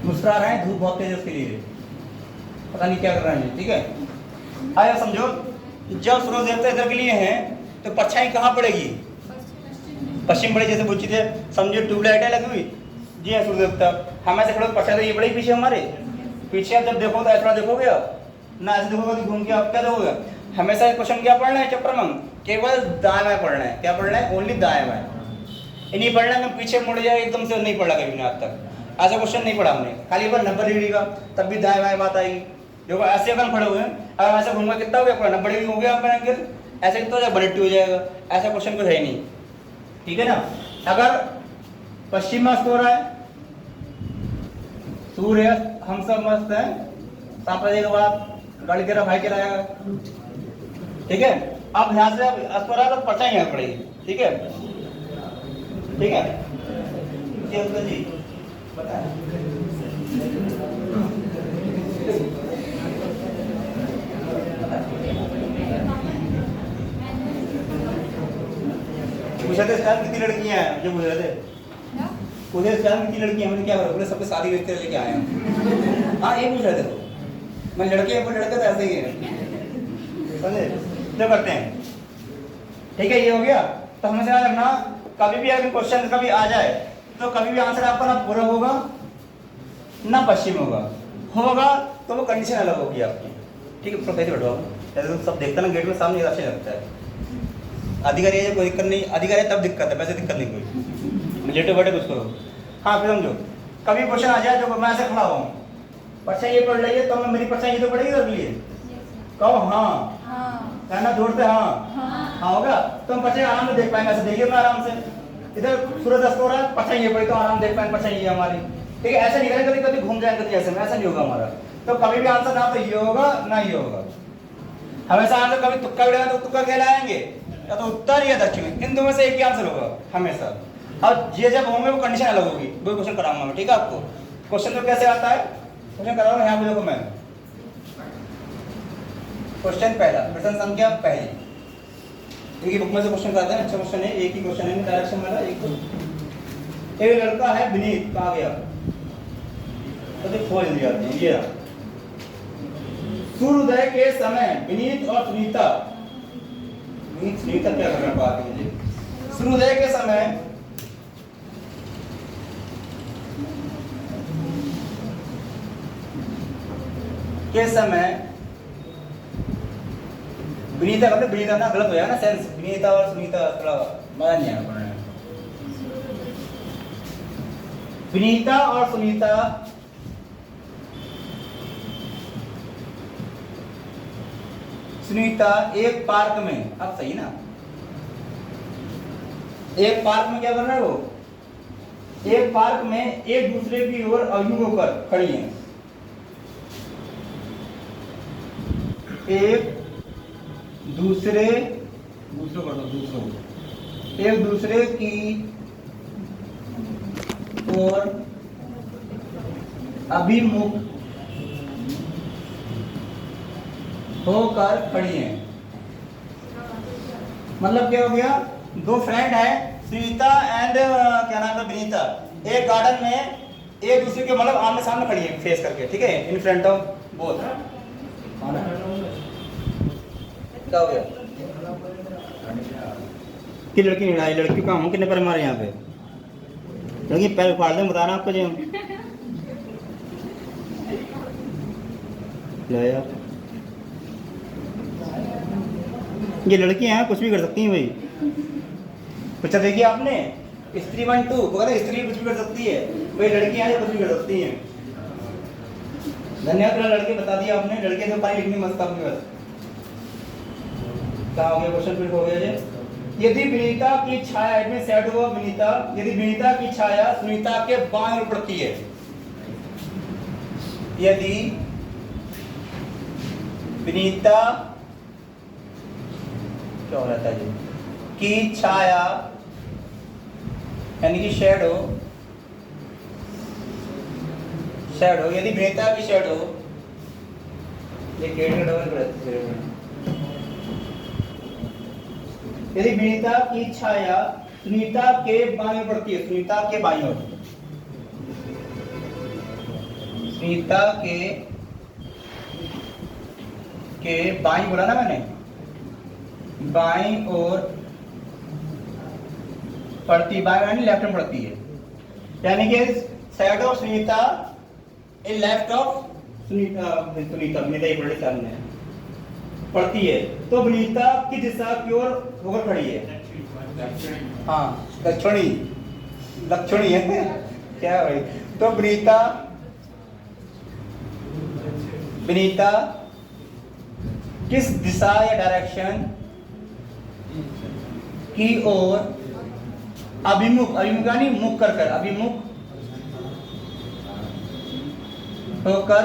मुस्कुरा रहे हैं, धूप बहुत तेज है उसके लिए, पता नहीं क्या कर रहे हैं, ठीक है। आया समझो, जब सूरज देवता इधर के लिए हैं तो परछाई कहाँ पड़ेगी, पश्चिम पड़ेगी। जैसे पूछी थे, समझो ट्यूबलाइट है लगी हुई जी है, सूर्य देवता हमें से खड़े परछाई तो ये पड़ेगी पीछे हमारे, पीछे आप जब देखो तो ऐसा देखोगे ना, ऐसे देखोगे कि घूम के आप क्या देखोगे। हमेशा क्वेश्चन क्या पढ़ना है चैप्टर में, केवल दाएं बाएं पढ़ना है। क्या पढ़ना है? ओनली दाएं बाएं, नहीं पढ़ना है पीछे मुड़ जाए एकदम से, नहीं पढ़ा कभी ना आज तक, ऐसा क्वेश्चन नहीं पढ़ा हमने। खाली बार 90 डिग्री का, तब भी दाएं बाएं बात आएगी। देखो ऐसे अगर खड़े हुए हैं, अगर ऐसे घूमगा कितना हो गया, 90 डिग्री हो गया आपका एंगल, ऐसे कितना हो जाएगा, 180 हो जाएगा। ऐसा क्वेश्चन कुछ है ही नहीं, ठीक है ना। अगर पश्चिम में अस्त हो रहा है, सूर्य हम सब मस्त है, 7 बजे के बाद गाड़ी तेरा भाई चलाएगा, ठीक है। अब यहाँ से अस्त हो रहा है तो परछाई यहाँ पड़ेगी, ठीक है, ठीक है जी, बताएं। पूछा थे स्टार कितनी लड़कियां हैं, मुझे पूछ रहे थे, पूछे स्टार कितनी लड़कियां, मैंने क्या बोला, सबके शादी व्यक्ति लेके आए हैं। हाँ ये पूछ रहे थे, मैं लड़के हैं, लड़के तो ऐसे ही है, समझे। जो करते हैं, ठीक है, ये हो गया। तो हमें ध्यान रखना, कभी भी अगर क्वेश्चन कभी आ जाए तो कभी भी आंसर आपका ना पूर्व होगा ना पश्चिम होगा तो वो कंडीशन अलग होगी आपकी, ठीक है। प्रोफेसर बैठो आप, जैसे तो सब देखता ना गेट में सामने अच्छा लगता है। अधिकारी है कोई दिक्कत नहीं, अधिकारी तब दिक्कत है, वैसे दिक्कत नहीं कोई, लेटे बैठे कुछ करो। हाँ फिर समझो, कभी क्वेश्चन आ जाए जो मैं ऐसे खड़ा हूँ, परछाई ये पढ़ रही है तो मैं, मेरी परछाई ये तो पड़ेगी इधर के लिए, कहो हाँ, कहना जोड़ से हाँ, हाँ होगा तो हम परछाई आराम से देख पाएंगे। ऐसे देखिए ना आराम से, इधर सूरज अस्त हो रहा है, परछाई ये पड़ी तो आराम देख पाएंगे, परछाई ये हमारी, ठीक है। ऐसे नहीं करेंगे, कभी कभी घूम जाएंगे जैसे में, ऐसा नहीं होगा हमारा। तो कभी भी आंसर ना तो ये होगा ना ये होगा, हमेशा आंसर कभी तुक्का भी तो तुक्का कहलाएंगे, या तो उत्तर या दक्षिण, इन दोनों में से एक ही आंसर होगा हमेशा। और ये जब होंगे वो कंडीशन अलग होगी, वो क्वेश्चन कराऊंगा मैं, ठीक है। आपको क्वेश्चन तो कैसे आता है, क्वेश्चन कराऊंगा यहाँ पे, देखो मैं क्वेश्चन पहला, प्रश्न संख्या पहली, एक ही बुक में से क्वेश्चन कराते हैं, अच्छा क्वेश्चन है, एक ही क्वेश्चन है डायरेक्शन वाला। एक लड़का है विनीत, कहा गया तो खोज दिया, ये सूर्योदय के समय विनीत और सुनीता, सुनीता क्या कर रहा है, मुझे सूर्योदय के समय विनीता, मतलब विनीता ना गलत हो जाएगा ना सेंस, विनीता और सुनीता थोड़ा मजा नहीं आया पढ़ने में। विनीता और सुनीता एक पार्क में, अब सही ना, एक पार्क में क्या कर रहा है वो, एक पार्क में एक दूसरे की ओर अभिमुख होकर खड़ी हैं। एक दूसरे एक दूसरे की ओर अभिमुख होकर खड़ी हैं। मतलब क्या हो गया, दो फ्रेंड है सुनीता एंड क्या नाम है विनीता, एक गार्डन में एक दूसरे के मतलब आमने सामने खड़ी है फेस करके, ठीक है, इन फ्रंट ऑफ बोथ। क्या हो गया कि लड़की नहीं आई, लड़की का मुंह कितने पैर मारे यहाँ पे, लड़की पैर फाड़ दें, बताना आपको जो यार ये लड़कियां हैं कुछ भी कर सकती हैं भाई। अच्छा देखिए आपने स्त्री 1 2 वगैरह, स्त्री कुछ भी कर सकती है भाई, लड़कियां हैं कुछ भी कर सकती हैं। धन्यवाद, लड़के बता दिया आपने, लड़के तो पानी लिखनी मस्त आपके पास। क्या हो गया क्वेश्चन फिर हो गया ये, यदि विनीता की छाया इसमें शैडो ऑफ विनीता, यदि विनीता की छाया सुनीता के बाएं ओर पड़ती है, यदि विनीता क्या हो रहा था जी की छाया यानी कि शैडो, शैडो यदि विनीता की शैडो, यदि विनीता की छाया सुनीता के बाईं ओर पड़ती है, सुनीता के बाईं ओर, सुनीता के बाईं बोला ना मैंने, बाईं ओर पड़ती, बाईं यानी लेफ्ट में पड़ती है, यानी कि shadow of Sunita in left of Sunita, Vinita एक बड़े सामने पड़ती है, तो विनीता की दिशा की ओर होकर खड़ी है। हाँ दक्षिणी, दक्षिणी है क्या है भाई, तो विनीता, विनीता किस दिशा या डायरेक्शन की ओर अभिमुख, अभिमुख यानी मुख कर कर, अभिमुख होकर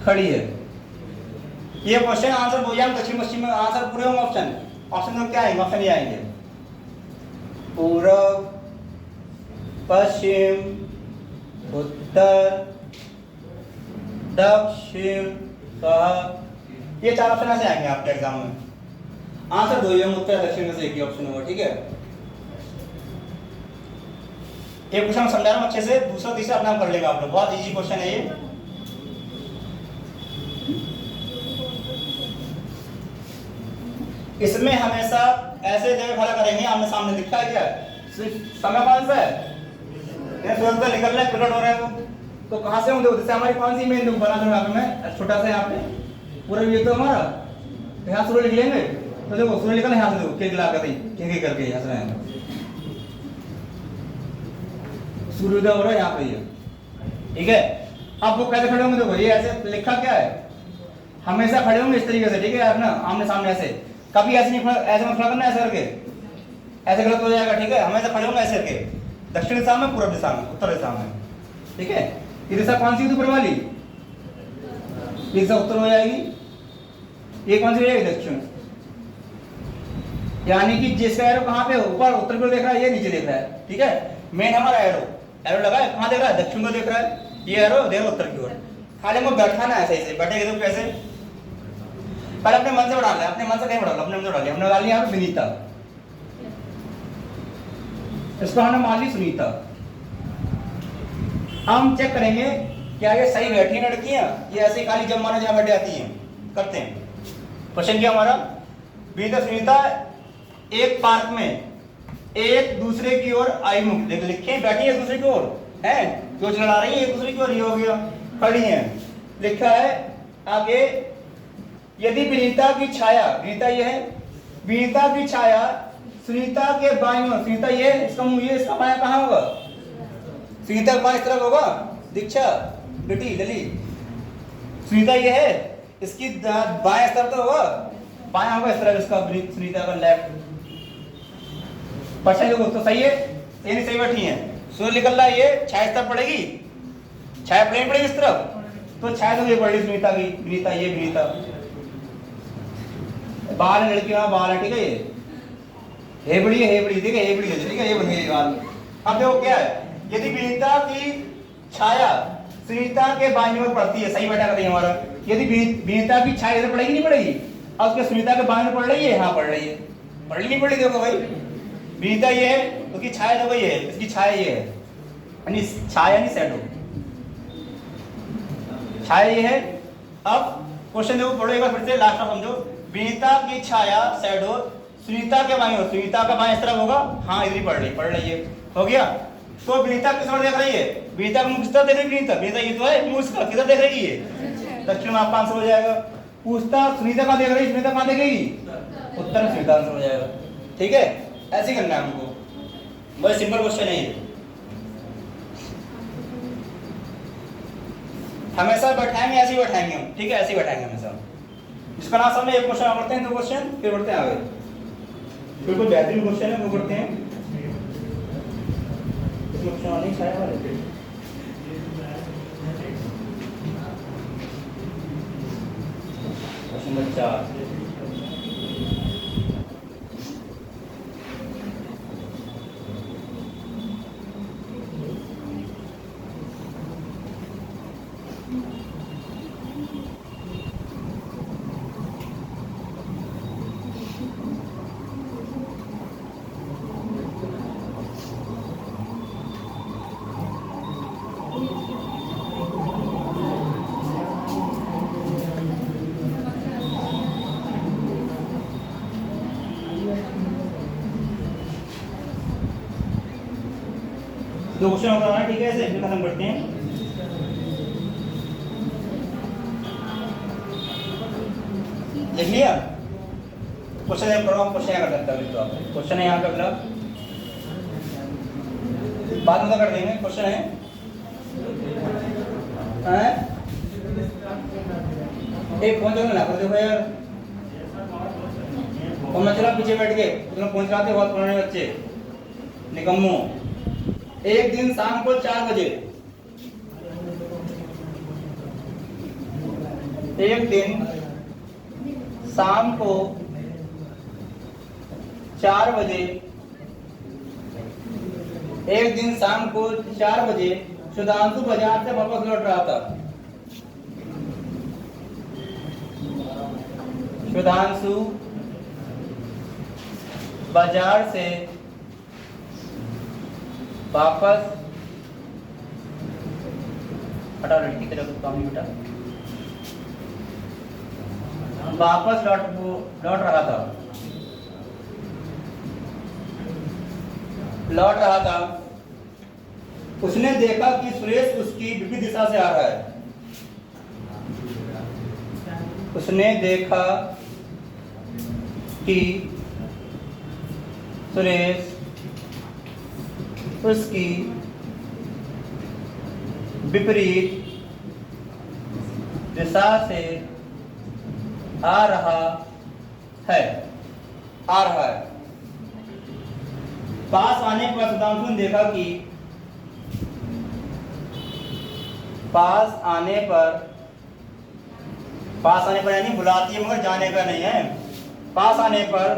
खड़ी है। ये क्वेश्चन आंसर बोलिए हम दक्षिण पश्चिम में आंसर पूरे होंगे, ऑप्शन ऑप्शन में क्या आएंगे, ऑप्शन ये आएंगे पूर्व पश्चिम उत्तर दक्षिण, ये चार ऑप्शन ऐसे आएंगे आपके एग्जाम में। आंसर दो ही होंगे, उत्तर दक्षिण में से एक ही ऑप्शन होगा, ठीक है। एक क्वेश्चन समझा रहा हूं अच्छे से, दूसरा तीसरा अपना कर लेगा आप लोग, बहुत इजी क्वेश्चन है ये। इसमें हमेशा ऐसे जगह खड़ा करेंगे, आमने सामने दिखता है क्या, समय कौन सा है, सूरज निकल रहा है, प्रकट हो रहा है वो, तो कहां से होंगे, जैसे हमारी कौन सी मेन दुख बना दूंगा मैं छोटा सा यहाँ पे पूरा ये तो हमारा यहाँ सूर्य लिख लेंगे, तो देखो सूर्य लिखा यहाँ से देखो के गिला कर के करके यहाँ से सूर्योदय हो रहा है यहाँ पे ये, ठीक है। अब वो कैसे खड़े होंगे, देखो ये ऐसे लिखा क्या है, हमेशा खड़े होंगे इस तरीके से, ठीक है यार ना, आमने सामने ऐसे, कभी ऐसे नहीं खड़ा, ऐसे मत खड़ा करना ऐसे करके, ऐसे गलत हो जाएगा, ठीक है। हमेशा खड़े होंगे ऐसे करके, दक्षिण दिशा में, पूर्व दिशा में, उत्तर दिशा में, ठीक है। ये दिशा कौन सी ऊपर वाली, ये दिशा उत्तर हो जाएगी, ये कौन सी हो जाएगी, दक्षिण, यानी कि जिसका एरो कहाँ पे ऊपर उत्तर को देख रहा है, ये नीचे देख रहा है, ठीक है। मेन हमारा एरो एरो लगा है, कहाँ देख रहा है, दक्षिण को देख रहा है, ये एरो देख उत्तर की ओर, खाली हमको बैठाना है सही से, बैठेंगे तो कैसे, पहले अपने मन से बढ़ा ले, अपने मन से नहीं बढ़ा लो, अपने मन से बढ़ा लिया, हमने डाल लिया यहाँ पे विनीता, इसको हमने मान ली सुनीता। हम चेक करेंगे क्या ये सही बैठी है लड़कियां, ये ऐसे खाली जब माना जहां बैठ जाती हैं, करते हैं। क्वेश्चन क्या हमारा, विनीता सुनीता एक पार्क में एक दूसरे की ओर अभिमुख, देख लिखे बैठी है एक दूसरे की ओर है, जो चला रही है एक दूसरे की ओर, ये हो गया खड़ी है, लिखा है आगे, यदि विनीता की छाया, विनीता ये है, विनीता की छाया सुनीता के बाईं ओर, सुनीता ये इसका मुंह, ये इसका बायां कहाँ होगा, सुनीता का बायां इस तरफ होगा, दीक्षा बेटी लली, सुनीता ये है, इसकी बायां इस तरफ तो होगा, बायां होगा इस तरफ इसका, सुनीता का लेफ्ट, परछाई देखो तो सही है, सही नहीं, सही बैठी है। सूर्य निकल रहा है, ये छाया इस तरफ पड़ेगी, छाया प्लेन पड़ेगी इस तरफ, तो छाया तो ये पड़ रही सुनीता की, विनीता, ये विनीता, बाल है लड़की, वहां बाल है, ठीक है, ये हेबड़ी है, हेबड़ी, ठीक है, हेबड़ी है, ठीक है, ये बन गई बाल। अब देखो क्या है, यदि विनीता की छाया सुनीता के बाईं ओर पड़ती है, सही बैठा करती है हमारा, यदि विनीता की छाया इधर पड़ेगी नहीं पड़ेगी, अब उसके सुनीता के बाईं ओर पड़ रही है, हाँ पड़ रही है, पड़ रही नहीं पड़ रही, देखो भाई विनीता ये है, उसकी छाया देखो ये है, इसकी छाया ये है, यानी छाया यानी शैडो, छाया ये है। अब क्वेश्चन देखो, पढ़ो एक बार फिर से, लास्ट में समझो। विनीता की छाया शैडो सुनीता के बाईं ओर, सुनीता का बाईं इस तरफ होगा, हाँ इधर ही पड़ रही है, हो गया। तो विनीता किस ओर देख रही है, विनीता का मुंह किस तरफ देख रही है, विनीता, विनीता ये तो है मुंह इसका, किधर देख रही है, दक्षिण में, आपका आंसर हो जाएगा। पूछता सुनीता कहाँ देख रही है, सुनीता कहाँ देखेगी, उत्तर में, सुनीता आंसर हो जाएगा, ठीक है। ऐसे करना है हमको, बहुत सिंपल क्वेश्चन है ये, हमेशा बैठाएंगे ऐसे ही बैठाएंगे हम, ठीक है, ऐसे ही बैठाएंगे हमेशा। इसका नाम समझ, एक क्वेश्चन करते हैं, दो क्वेश्चन, फिर बढ़ते हैं आगे, फिर कोई बेहतरीन क्वेश्चन है वो करते हैं। क्वेश्चन नहीं छाया वाले, क्वेश्चन नंबर 4, दो क्वेश्चन होता है, ठीक है, ऐसे फिर खत्म करते हैं। लिख लिया क्वेश्चन, करो क्वेश्चन यहाँ कर सकते हो, तो आप क्वेश्चन है यहाँ पे अगला, बाद में कर देंगे, क्वेश्चन है एक फोन चलो ना कर दो यार, और मैं चला पीछे बैठ के, तुम फोन चलाते बहुत पुराने बच्चे निकम्मो। एक दिन शाम को 4 बजे, एक दिन शाम को 4 बजे, एक दिन शाम को 4 बजे सुधांशु बाजार से वापस लौट रहा था। सुधांशु बाजार से वापस, हटा लड़की की तरफ काम बेटा, वापस लौट रहा था। उसने देखा कि सुरेश उसकी विपरीत दिशा से आ रहा है। उसने देखा कि सुरेश उसकी विपरीत दिशा से आ रहा है। पास आने पर सुधांशु ने देखा कि पास आने पर यानी बुलाती है मगर जाने का नहीं है। पास आने पर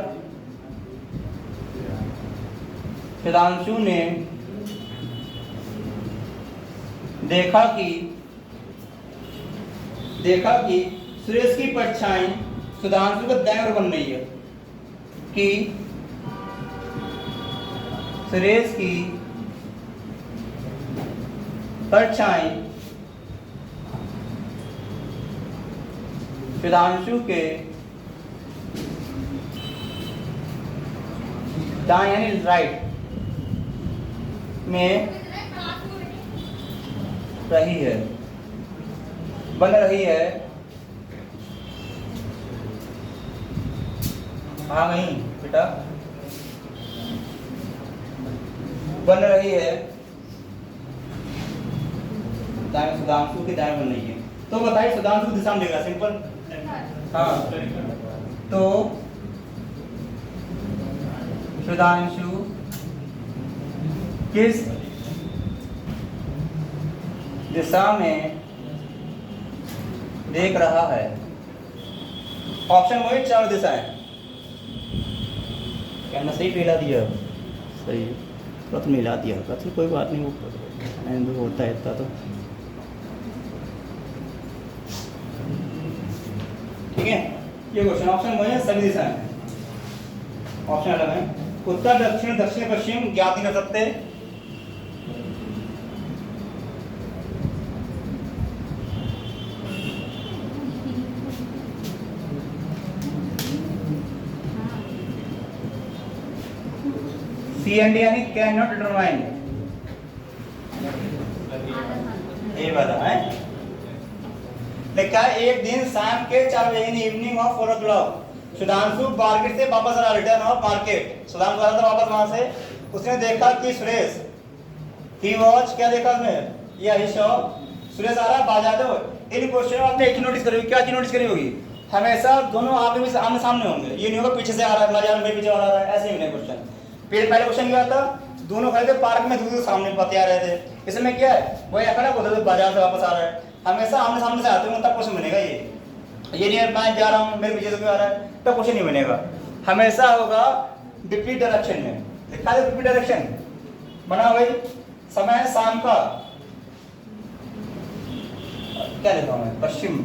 सुधांशु ने देखा कि सुरेश की परछाई सुधांशु को दाएं ओर बन रही है, कि सुरेश की परछाई सुधांशु के दाएं यानी राइट में बन रही है। हाँ नहीं बेटा, बन रही है दाएं, सुधांशु की दाएं बन रही है। तो बताइए सुधांशु दिशा में देगा, सिंपल। हाँ, तो सुधांशु किस दिशा में देख रहा है? ऑप्शन वही चार दिशाएं। क्या मैं सही मिला दिया? सही है, तो मिला दिया होगा, तो कोई बात नहीं, वो होता है इतना तो। ठीक है, ये क्वेश्चन ऑप्शन वही है, सभी दिशाएं। ऑप्शन अलग है, उत्तर दक्षिण दक्षिण पश्चिम ज्ञात नहीं कर सकते। सी एंड यानी कैन नॉट डिटरमाइन, ये वाला है। देखा, एक दिन शाम के 4 बजे in evening of 4 o'clock Sudhanshu market से वापस आ रहा, रिटर्न ऑफ मार्केट। सुधांशु आ रहा था वापस वहां से, उसने देखा कि सुरेश, ही वॉच, क्या देखा उसने, या ही शॉ, सुरेश आ रहा बाजार से। इन क्वेश्चन में आपने एक चीज नोटिस करी होगी, क्या चीज नोटिस करी होगी, हमेशा दोनों आमने सामने होंगे। ये नहीं होगा पीछे से आ रहा है बाजार में, पीछे आ रहा है, ऐसे ही नहीं क्वेश्चन। पहले क्वेश्चन क्या था, दोनों खड़े थे पार्क में, दूर सामने पते आ रहे थे। इसमें क्या है, वही खड़ा बोलते थे बाजार से वापस आ रहा है, हमेशा आमने सामने से आते हैं, तब क्वेश्चन बनेगा। ये नहीं है मैं जा रहा हूँ मेरे पीछे से कोई आ रहा है, तब क्वेश्चन नहीं बनेगा। हमेशा होगा विपरीत डायरेक्शन में। लिखा है विपरीत डायरेक्शन बना भाई। समय है शाम का, क्या लिखा हूं मैं, पश्चिम,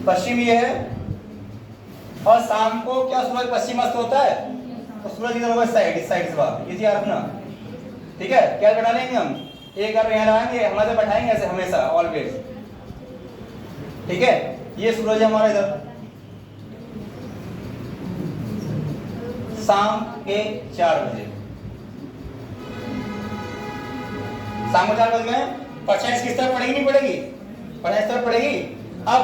पश्चिम ये है। और शाम को क्या सूरज पश्चिम अस्त होता है, तो सूरज इधर होगा साइड, इस साइड से बाहर, इसी यार अपना। ठीक है, क्या बैठा लेंगे हम, एक बार यहाँ लगाएंगे, हमारे बैठाएंगे ऐसे हमेशा, ऑलवेज। ठीक है, ये सूरज है हमारा इधर, शाम के 4 बजे, शाम को 4 बज गए। परछाई किस तरफ पड़ेगी, नहीं पड़ेगी, परछाई इस तरफ पड़ेगी। अब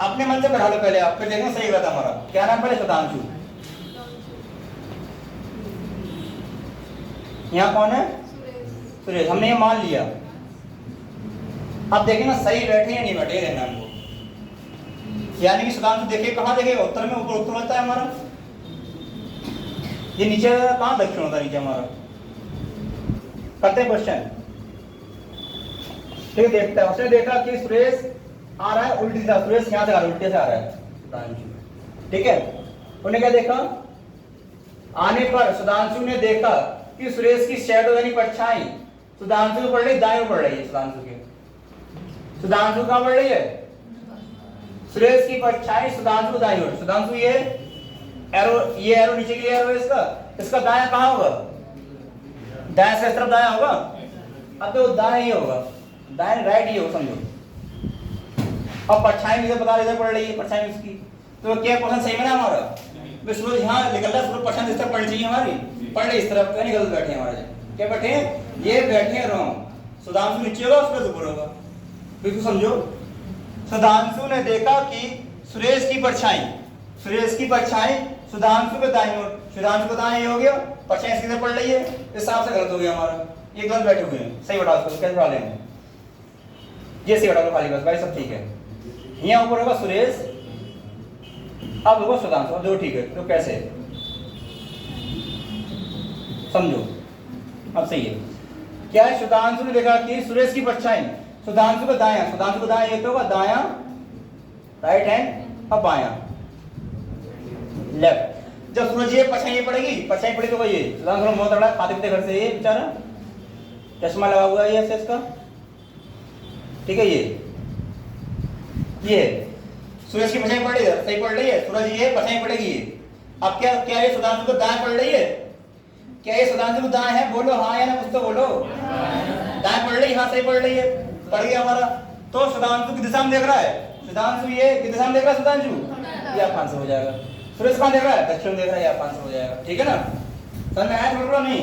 अपने मन से बैठा लो पहले आप, फिर देखो सही बात हमारा। क्या नाम पड़े, सुधांशु। यहाँ कौन है, सुरेश, हमने ये मान लिया। अब देखें ना सही बैठे या नहीं बैठे, रहना हमको। यानी कि सुधांशु देखिए कहाँ देखेगा, उत्तर में, ऊपर उत्तर होता है हमारा, ये नीचे कहाँ दक्षिण होता है, नीचे हमारा। करते हैं क्वेश्चन। ठीक है, देखता है, उसने देखा कि सुरेश आ रहा है उल्टी दिशा, सुरेश यहाँ से आ रहा है, उल्टे से आ रहा है सुधांशु। ठीक है, उन्होंने क्या देखा, आने पर सुधांशु ने देखा कि सुरेश की शैडो यानी परछाई सुधांशु को पड़ रही, दाएं ओर पड़ रही है। सुधांशु के, सुधांशु कहाँ पड़ रही है, सुरेश की परछाई सुधांशु को दाएं ओर। सुधांशु ये एरो, ये एरो नीचे के लिए एरो है इसका, इसका दायां कहाँ होगा, दाएं से इस तरफ दायां होगा। अब तो दाएं ही होगा, दाएं राइट ही होगा समझो। अब परछाई इधर बता इधर पड़ रही है, परछाई इसकी, तो क्या क्वेश्चन सही में ना हमारा, सूरज यहाँ निकल रहा है, सूरज परछाई इस तरफ पड़नी चाहिए हमारी, पड़ रही इस तरफ, नहीं गलत बैठे हमारे, क्या बैठे हैं, ये बैठे हैं रॉन्ग। सुधांशु नीचे होगा, सूरज ऊपर होगा, बिल्कुल समझो। सुधांशु ने देखा कि सुरेश की परछाई, सुरेश की परछाई सुधांशु के दाईं ओर, सुधांशु को दाएं हो गया, परछाई किधर पड़ रही है, इस हिसाब से गलत हो गया हमारा, ये गलत बैठे हुए हैं। सही बैठा उसको, कैसे बैठा लेंगे, ये सही बैठा लो खाली, बस भाई सब ठीक है। यहाँ ऊपर होगा सुरेश, अब होगा सुधांशु, अब दो ठीक है, तो कैसे समझो, अब सही है। क्या है, सुधांशु ने देखा कि सुरेश की परछाई सुधांशु को दायां, सुधांशु को दायां ये तो होगा दायां, राइट हैंड, अब बायां लेफ्ट। जब सूरज ये परछाई पड़ेगी, परछाई पड़ेगी तो ये सुधांशु बहुत बड़ा खाते पीते घर से, ये बेचारा चश्मा लगा हुआ है ये इसका। ठीक है, ये सूरज की परछाई पड़ रही है, सही पड़ रही है, सूरज ये परछाई पड़ेगी। अब क्या क्या ये सुधांशु को दाएं पड़ रही है, क्या ये सुधांशु को दाएं है, बोलो हाँ या ना, कुछ तो बोलो। दाएं पड़ रही है, हाँ सही पड़ रही है, पड़ गया हमारा। तो सुधांशु की दिशा में देख रहा है, सुधांशु ये की दिशा में देख रहा है, सुधांशु ये आप आंसर हो जाएगा। सुरेश कहाँ देख रहा है, दक्षिण देख रहा है, ये आप आंसर हो जाएगा। ठीक है ना, सर मैं आया बोल रहा नहीं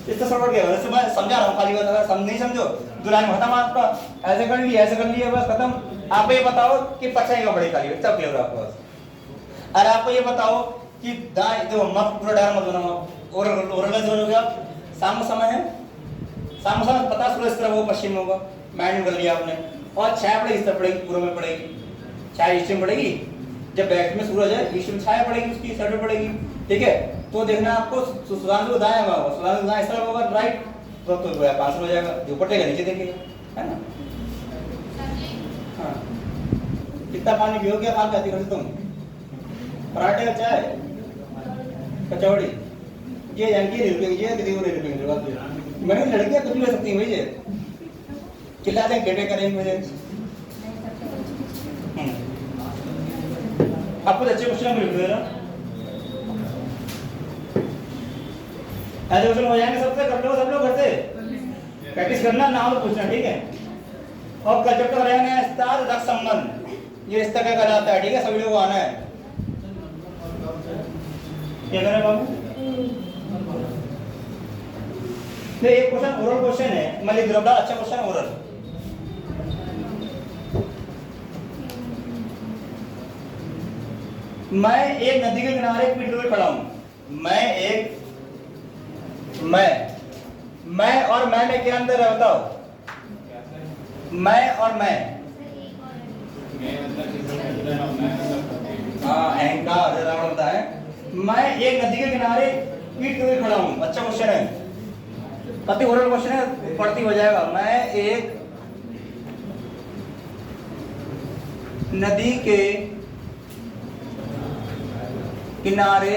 इसका शॉर्टकट क्या है, मैं समझा रहा हूँ खाली बात, अगर नहीं समझो दो लाइन खत्म आपका, ऐसे कर लिया, ऐसे कर लिया, बस खत्म। आप ये बताओ कि परछाई का बड़ी खाली है, सब क्लियर आपको बस। अरे आपको ये बताओ कि दाएं, देखो मत पूरा डायग्राम मत बनाओ, ओरल जो हो गया, शाम का समय है, शाम का समय पता सूरज इस तरफ होगा, पश्चिम होगा, माइंड कर लिया आपने। और छाया पड़ेगी इस तरफ पड़ेगी, पूर्व में पड़ेगी, छाया ईस्ट में पड़ेगी, जब वेस्ट में सूरज है, ईस्ट में छाया पड़ेगी, उसकी शैडो पड़ेगी। ठीक है, तो देखना आपको सुधांशु दाएं होगा, सुधांशु दाएं इस तरफ होगा राइट, तो 500 हो जाएगा। जो पटेगा नीचे देखेगा, है ना। हाँ, कितना पानी पियोगे आप जाती करते तुम? पराठे का चाय, कचौड़ी, ये जानकी नहीं रुकेंगे, ये किसी को नहीं रुकेंगे। मैंने लड़कियां कुछ भी कर सकती हैं भाई, ये चिल्ला दें टेटे करेंगे मुझे। आपको अच्छे क्वेश्चन मिल गए ना, ऐसे क्वेश्चन हो जाएंगे सबसे, कर लो सब लोग घर से प्रैक्टिस करना, नाम पूछना, ठीक है। और जब तक रहेंगे स्टार रक्त संबंध, ये रिश्ता क्या कहलाता है, ठीक है, सभी लोग आना है। क्या करें बाबू? नहीं, एक क्वेश्चन ओरल क्वेश्चन है, मैं लिख रहा हूं, अच्छा क्वेश्चन ओरल। मैं एक नदी के किनारे पीठ पे खड़ा हूं। मैं और मैं में क्या अंतर है बताओ? मैं और मैं, हाँ अहंकार रावण होता है। मैं एक नदी के किनारे पीठ पे खड़ा हूं, अच्छा क्वेश्चन है, अति ओरल क्वेश्चन है, पढ़ती हो जाएगा। मैं एक नदी के किनारे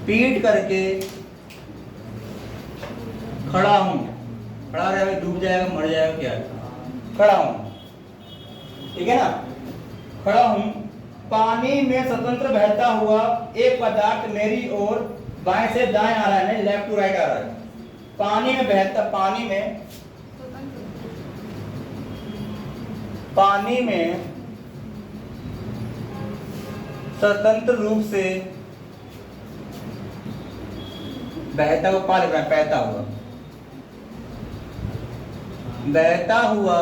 पीठ करके खड़ा हूं। खड़ा रहेगा, डूब जाएगा, मर जाएगा, क्या खड़ा हूं, ठीक है ना। खड़ा हूं, पानी में स्वतंत्र बहता हुआ एक पदार्थ मेरी ओर बाएं से दाएं आ रहा है, लेफ्ट टू राइट आ रहा है। पानी में बहता, पानी में स्वतंत्र रूप से बहता हुआ, पा लिख रहा है, बहता हुआ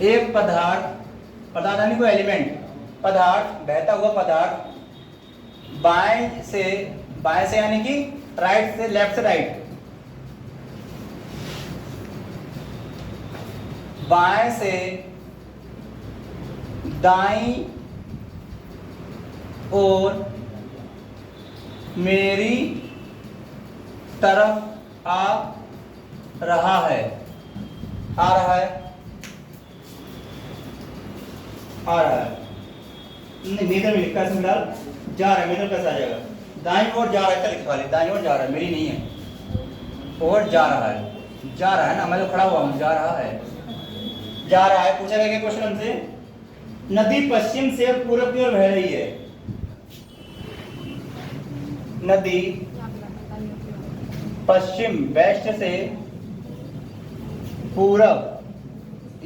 एक पदार्थ यानी कोई एलिमेंट, बहता हुआ पदार्थ बाएं से यानी कि राइट से, लेफ्ट से राइट, बाएं से दाईं ओर मेरी तरफ आ रहा है, नहीं मीटर में लिखा है, इसमें डाल, जा रहा है, मीटर कैसे आ जाएगा? दाईं ओर जा रहा है, क्या लिखा है? दाईं ओर जा रहा है, मेरी नहीं है, और जा रहा है ना, मैं तो खड़ा हुआ हूं, जा रहा है। पूछा गया क्वेश्चन हमसे, नदी पश्चिम से पूरब की ओर बह रही है। नदी पश्चिम, वेस्ट से पूरब,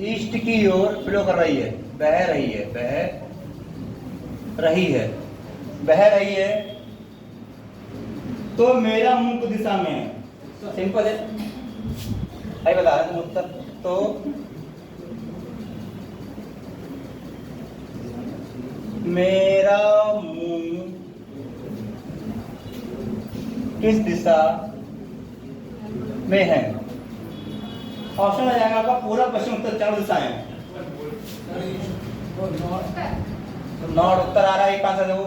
ईस्ट की ओर फ्लो कर रही है, बह रही है, तो मेरा मुंह किस दिशा में है? सिंपल है, भाई बता रहे तुम उत्तर। तो मेरा मुंह किस दिशा में है? ऑप्शन आ जाएगा आपका पूरा, पश्चिम, उत्तर, चारों दिशा है। नॉर्थ उत्तर आ रहा है, एक आंसर देखो,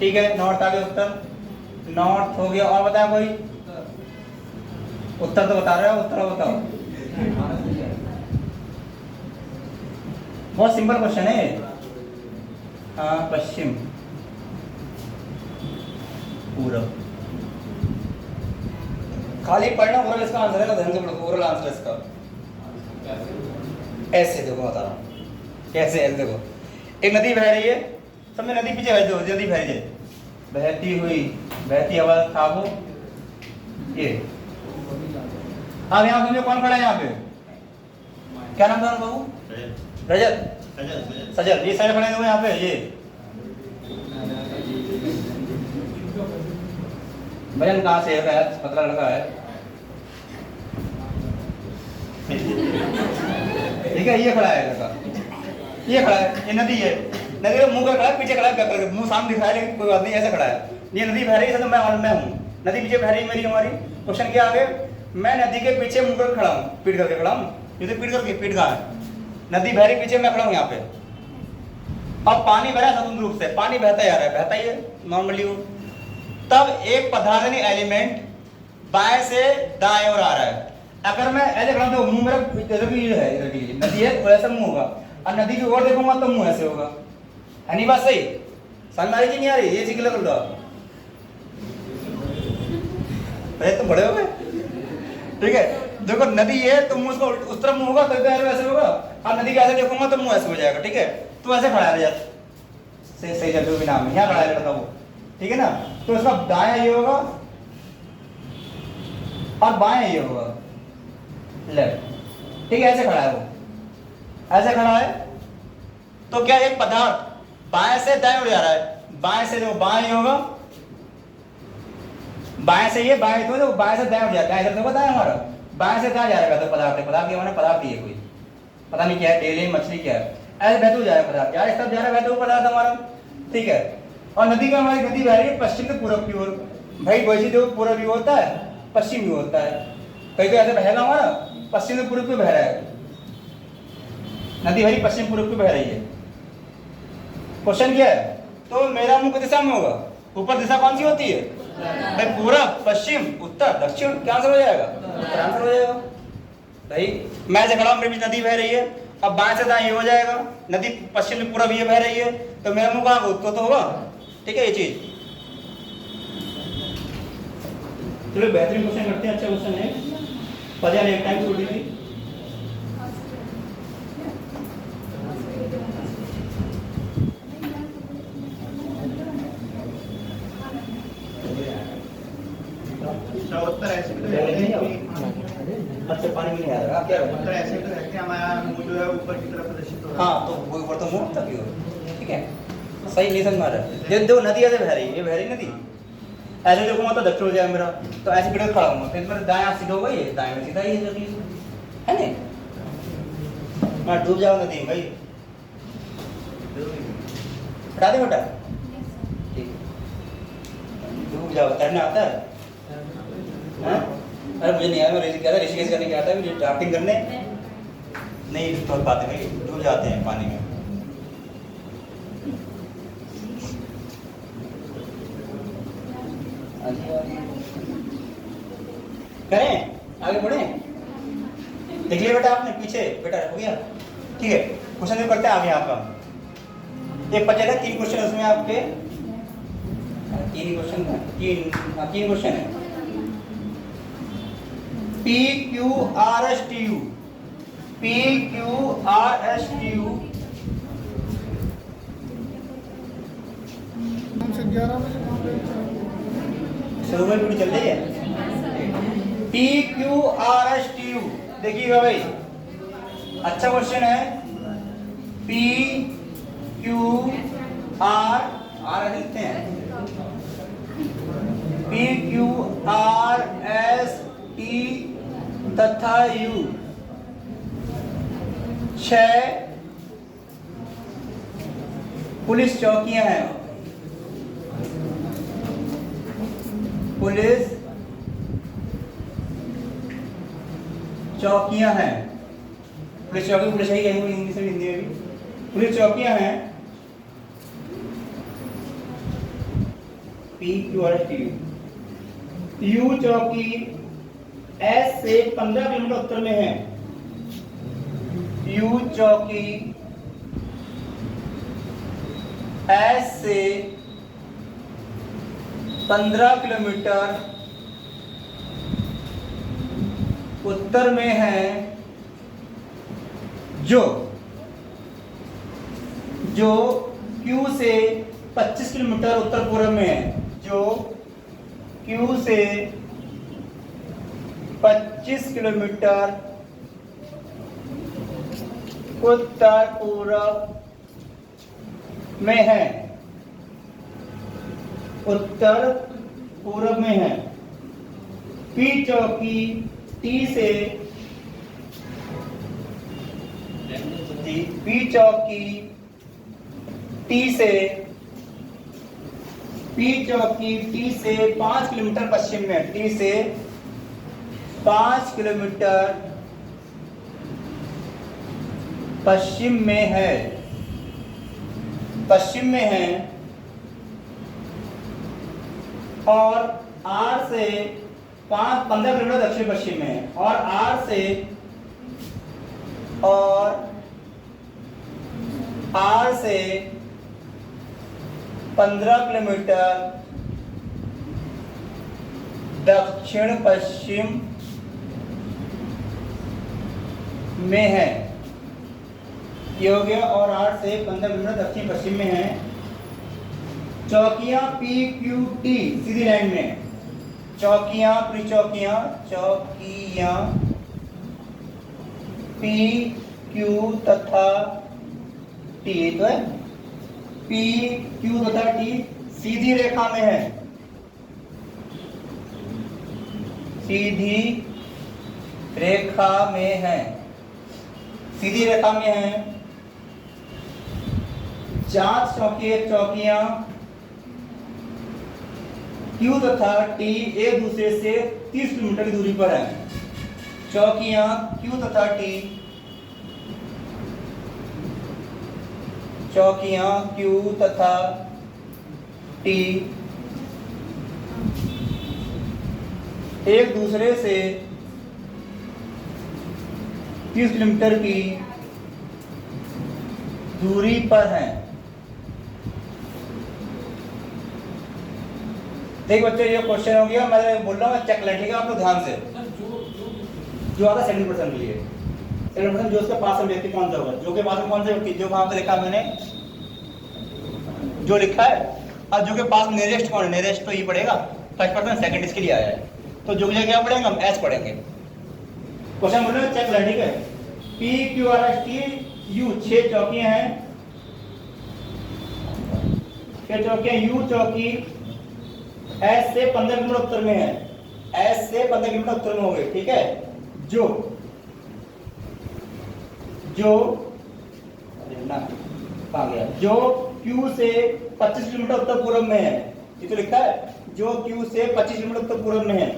ठीक है, नॉर्थ आ गया, उत्तर नॉर्थ हो गया। और बताया कोई? उत्तर तो बता रहे हो, उत्तर बताओ। बहुत सिंपल क्वेश्चन है। हाँ, पश्चिम, पूरब, खाली पढ़ना ओरल इसका आंसर है, तो ध्यान से पढ़ो, ओरल आंसर इसका। ऐसे देखो, बता रहा हूँ कैसे, ऐसे देखो, एक नदी बह रही है, सब में नदी पीछे भेज दो, नदी बह रही है, बहती आवाज था वो, ये। अब यहाँ समझो कौन खड़ा है यहाँ पे? क्या नाम था बाबू? रजत, सजल, ये सारे खड़े हुए यहाँ पे, ये वजन कहाँ से है? पतला लड़का है, ठीक है, ये खड़ा है लड़का, ये खड़ा है, ये नदी है, नदी का मुंह कर खड़ा है, पीछे खड़ा है, मुंह सामने दिखाया, लेकिन कोई बात नहीं, ऐसा खड़ा है। ये नदी बह रही है, तो मैं हूँ, नदी पीछे बह रही है मेरी, हमारी। क्वेश्चन क्या आगे? मैं नदी के पीछे मुंह कर खड़ा हूँ, पीठ करके खड़ा हूँ, ये तो पीठ कहाँ है? नदी बह रही, पीछे मैं खड़ा हूँ यहाँ पे, अब पानी बह रहा है स्वतंत्र रूप से, पानी बहता जा रहा है, बहता ही है नॉर्मली वो। तब एक पदार्थ एलिमेंट बाएं से दाएं ओर आ रहा है। अगर मैं ऐसे खड़ा हूं तो मुंह मेरा इधर की है, इधर की नदी है तो ऐसा मुंह होगा, और नदी की ओर देखूंगा तो मुंह ऐसे होगा। है नहीं बात सही? समझ आ रही कि नहीं आ रही? ये सीख लो तुम लोग, तुम बड़े हो गए। ठीक है, देखो नदी है तो मुंह उसको उस तरफ मुंह होगा तो ऐसे होगा, और नदी के ऐसे देखूंगा तो मुंह ऐसे हो जाएगा। ठीक है, तो ऐसे खड़ा है सही जगह भी नाम है, यहाँ खड़ा है लड़का वो। ठीक है ना, तो इसका दायां ये होगा और बाएं ये होगा, लेफ्ट। ठीक है, ऐसे खड़ा है वो, ऐसे खड़ा है। तो क्या एक पदार्थ बाएं से दाएं ओर जा रहा है, बाएं से देखो बाएं ये होगा, बाएं से ये बाएं तो बाएं से दाएं ओर जाता है, इधर देखो दाएं हमारा, बाएं से दाएं जा रहा है तो पदार्थ है, पदार्थ हमारा पदार्थ ही है, कोई पता नहीं क्या है, डेली मछली क्या है, ऐसे बहते हुए जा रहा है पदार्थ, यार इस तरफ जा रहा है बहते हुए पदार्थ हमारा। ठीक है, और नदी का हमारी नदी बह रही है पश्चिम से पूरब की ओर। भाई वैसे देखो पूरब भी होता है, पश्चिम भी होता है, कहीं तो ऐसे बहेगा हमारा पश्चिम से पूरब की बह रहा है, नदी हमारी पश्चिम पूरब की बह रही है। क्वेश्चन क्या है? तो मेरा मुंह किस दिशा में होगा? ऊपर दिशा कौन सी होती है भाई? पूरब, पश्चिम, उत्तर, दक्षिण, क्या आंसर हो जाएगा? उत्तर आंसर हो जाएगा। भाई मैं ऐसे खड़ा हूं, मेरे बीच नदी बह रही है, अब बाएं से दाएं ये हो जाएगा, नदी पश्चिम से पूरब ये बह रही है, तो मेरा मुंह कहाँ उत्तर तो होगा। ठीक है, ये चीज। चलो बेहतरीन क्वेश्चन करते हैं, अच्छा क्वेश्चन है, पहले एक टाइम छोटी थी। उत्तर ऐसे अच्छा पानी में नहीं आ रहा क्या? उत्तर ऐसे तो रहते हैं, हमारा मुंह जो है ऊपर की तरफ प्रदर्शित हो रहा है। हाँ, तो वो ऊपर तो मुंह तभी हो। ठीक है, सही नहीं समझ रहा है। ये दो नदी ऐसे बह रही है, ये बह रही नदी, ऐसे देखूंगा तो दक्षिण हो जाएगा मेरा, तो ऐसे बिल्कुल खड़ा हूँ, फिर मेरा दायां सीधा होगा, ये दाएं में सीधा ही है नहीं, मैं डूब जाऊँ नदी में भाई। हटा दे बेटा, डूब जाओ, तैरना आता है? अरे मुझे नहीं आया, मैं ऋषिकेश करने क्या आता है, मुझे ड्राफ्टिंग करने नहीं तोड़ पाते भाई, डूब जाते हैं पानी में। करें आगे बढ़े? देख लिया बेटा आपने पीछे, बेटा हो गया। ठीक है, क्वेश्चन जो करते हैं आगे आपका एक बचे थे 3 क्वेश्चन, उसमें आपके 3 क्वेश्चन है। PQRSTU, PQRSTU शुरू में ड्यूटी चल रही है। PQRSTU देखिएगा भाई, अच्छा क्वेश्चन है। PQR लिखते हैं, PQRST तथा U 6 पुलिस चौकियां हैं, पुलिस चौकियां हैं, पुलिस चौकी पुलिस ही कहेंगे इंग्लिश में, हिंदी में भी पुलिस चौकियां हैं। PQRSTU, U चौकी S से 15 किलोमीटर उत्तर में है, U चौकी S से 15 किलोमीटर उत्तर में है, जो Q से 25 किलोमीटर उत्तर पूर्व में है, जो Q से 25 किलोमीटर उत्तर पूर्व में है, उत्तर पूर्व में है। P चौकी T से P चौकी T से 5 किलोमीटर पश्चिम में, T से 5 किलोमीटर पश्चिम में है, पश्चिम में है और R से 15 किलोमीटर दक्षिण पश्चिम में है और R से 15 किलोमीटर दक्षिण पश्चिम में है। ये हो गया। और R से 15 किलोमीटर दक्षिण पश्चिम में है। चौकियां PQT सीधी लाइन में है। चौकियां PQ तथा T, तो है PQ तथा T सीधी रेखा में है, सीधी रेखा में है, सीधी रेखा में है। जांच चौकियां Q तथा T एक दूसरे से 30 किलोमीटर की दूरी पर है। चौकियां Q तथा T, चौकियां Q तथा T एक दूसरे से 30 किलोमीटर की दूरी पर हैं। देखिए बच्चों, ये क्वेश्चन हो गया। मैं बोल रहा हूँ चेक लें, ठीक है आप लोग ध्यान से। जो आता सेकंड पर्सन के लिए, सेकंड पर्सन जो उसके पास में व्यक्ति कौन सा होगा, जो के पास में कौन सा व्यक्ति, जो वहां पे लिखा मैंने जो लिखा है। अब जो के पास नियरेस्ट कौन है, नियरेस्ट तो ये पड़ेगा फर्स्ट पर्सन, सेकंड इसके लिए आया है, तो जो क्या पढ़ेंगे हम एस पढ़ेंगे। क्वेश्चन बोल रहे हैं चेक लें, ठीक है। PQRSTU 6 चौकियां हैं। फिर चौकियां U चौकी S से 15 किलोमीटर उत्तर में है, S से 15 किलोमीटर उत्तर में हो गए, ठीक है। जो कहाँ गया, जो Q से 25 किलोमीटर उत्तर पूर्व में है, ये तो लिखा है, जो Q से 25 किलोमीटर उत्तर पूर्व में है।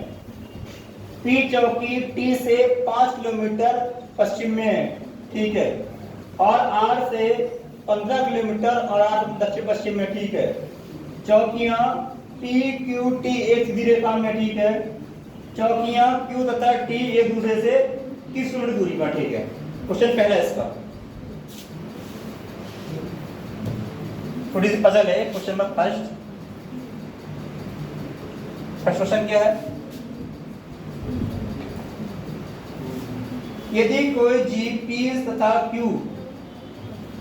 P चौकी T से 5 किलोमीटर पश्चिम में है, ठीक है। और R से 15 किलोमीटर और R दक्षिण पश्चिम में, ठीक है। चौकियां PQT एक सीधी रेखा में, ठीक है। चौकियां Q तथा T एक दूसरे से 30 किलोमीटर दूरी पर, ठीक है। क्वेश्चन पहला इसका थोड़ी सी पजल है। क्वेश्चन नंबर फर्स्ट क्वेश्चन क्या है, यदि कोई GP तथा Q,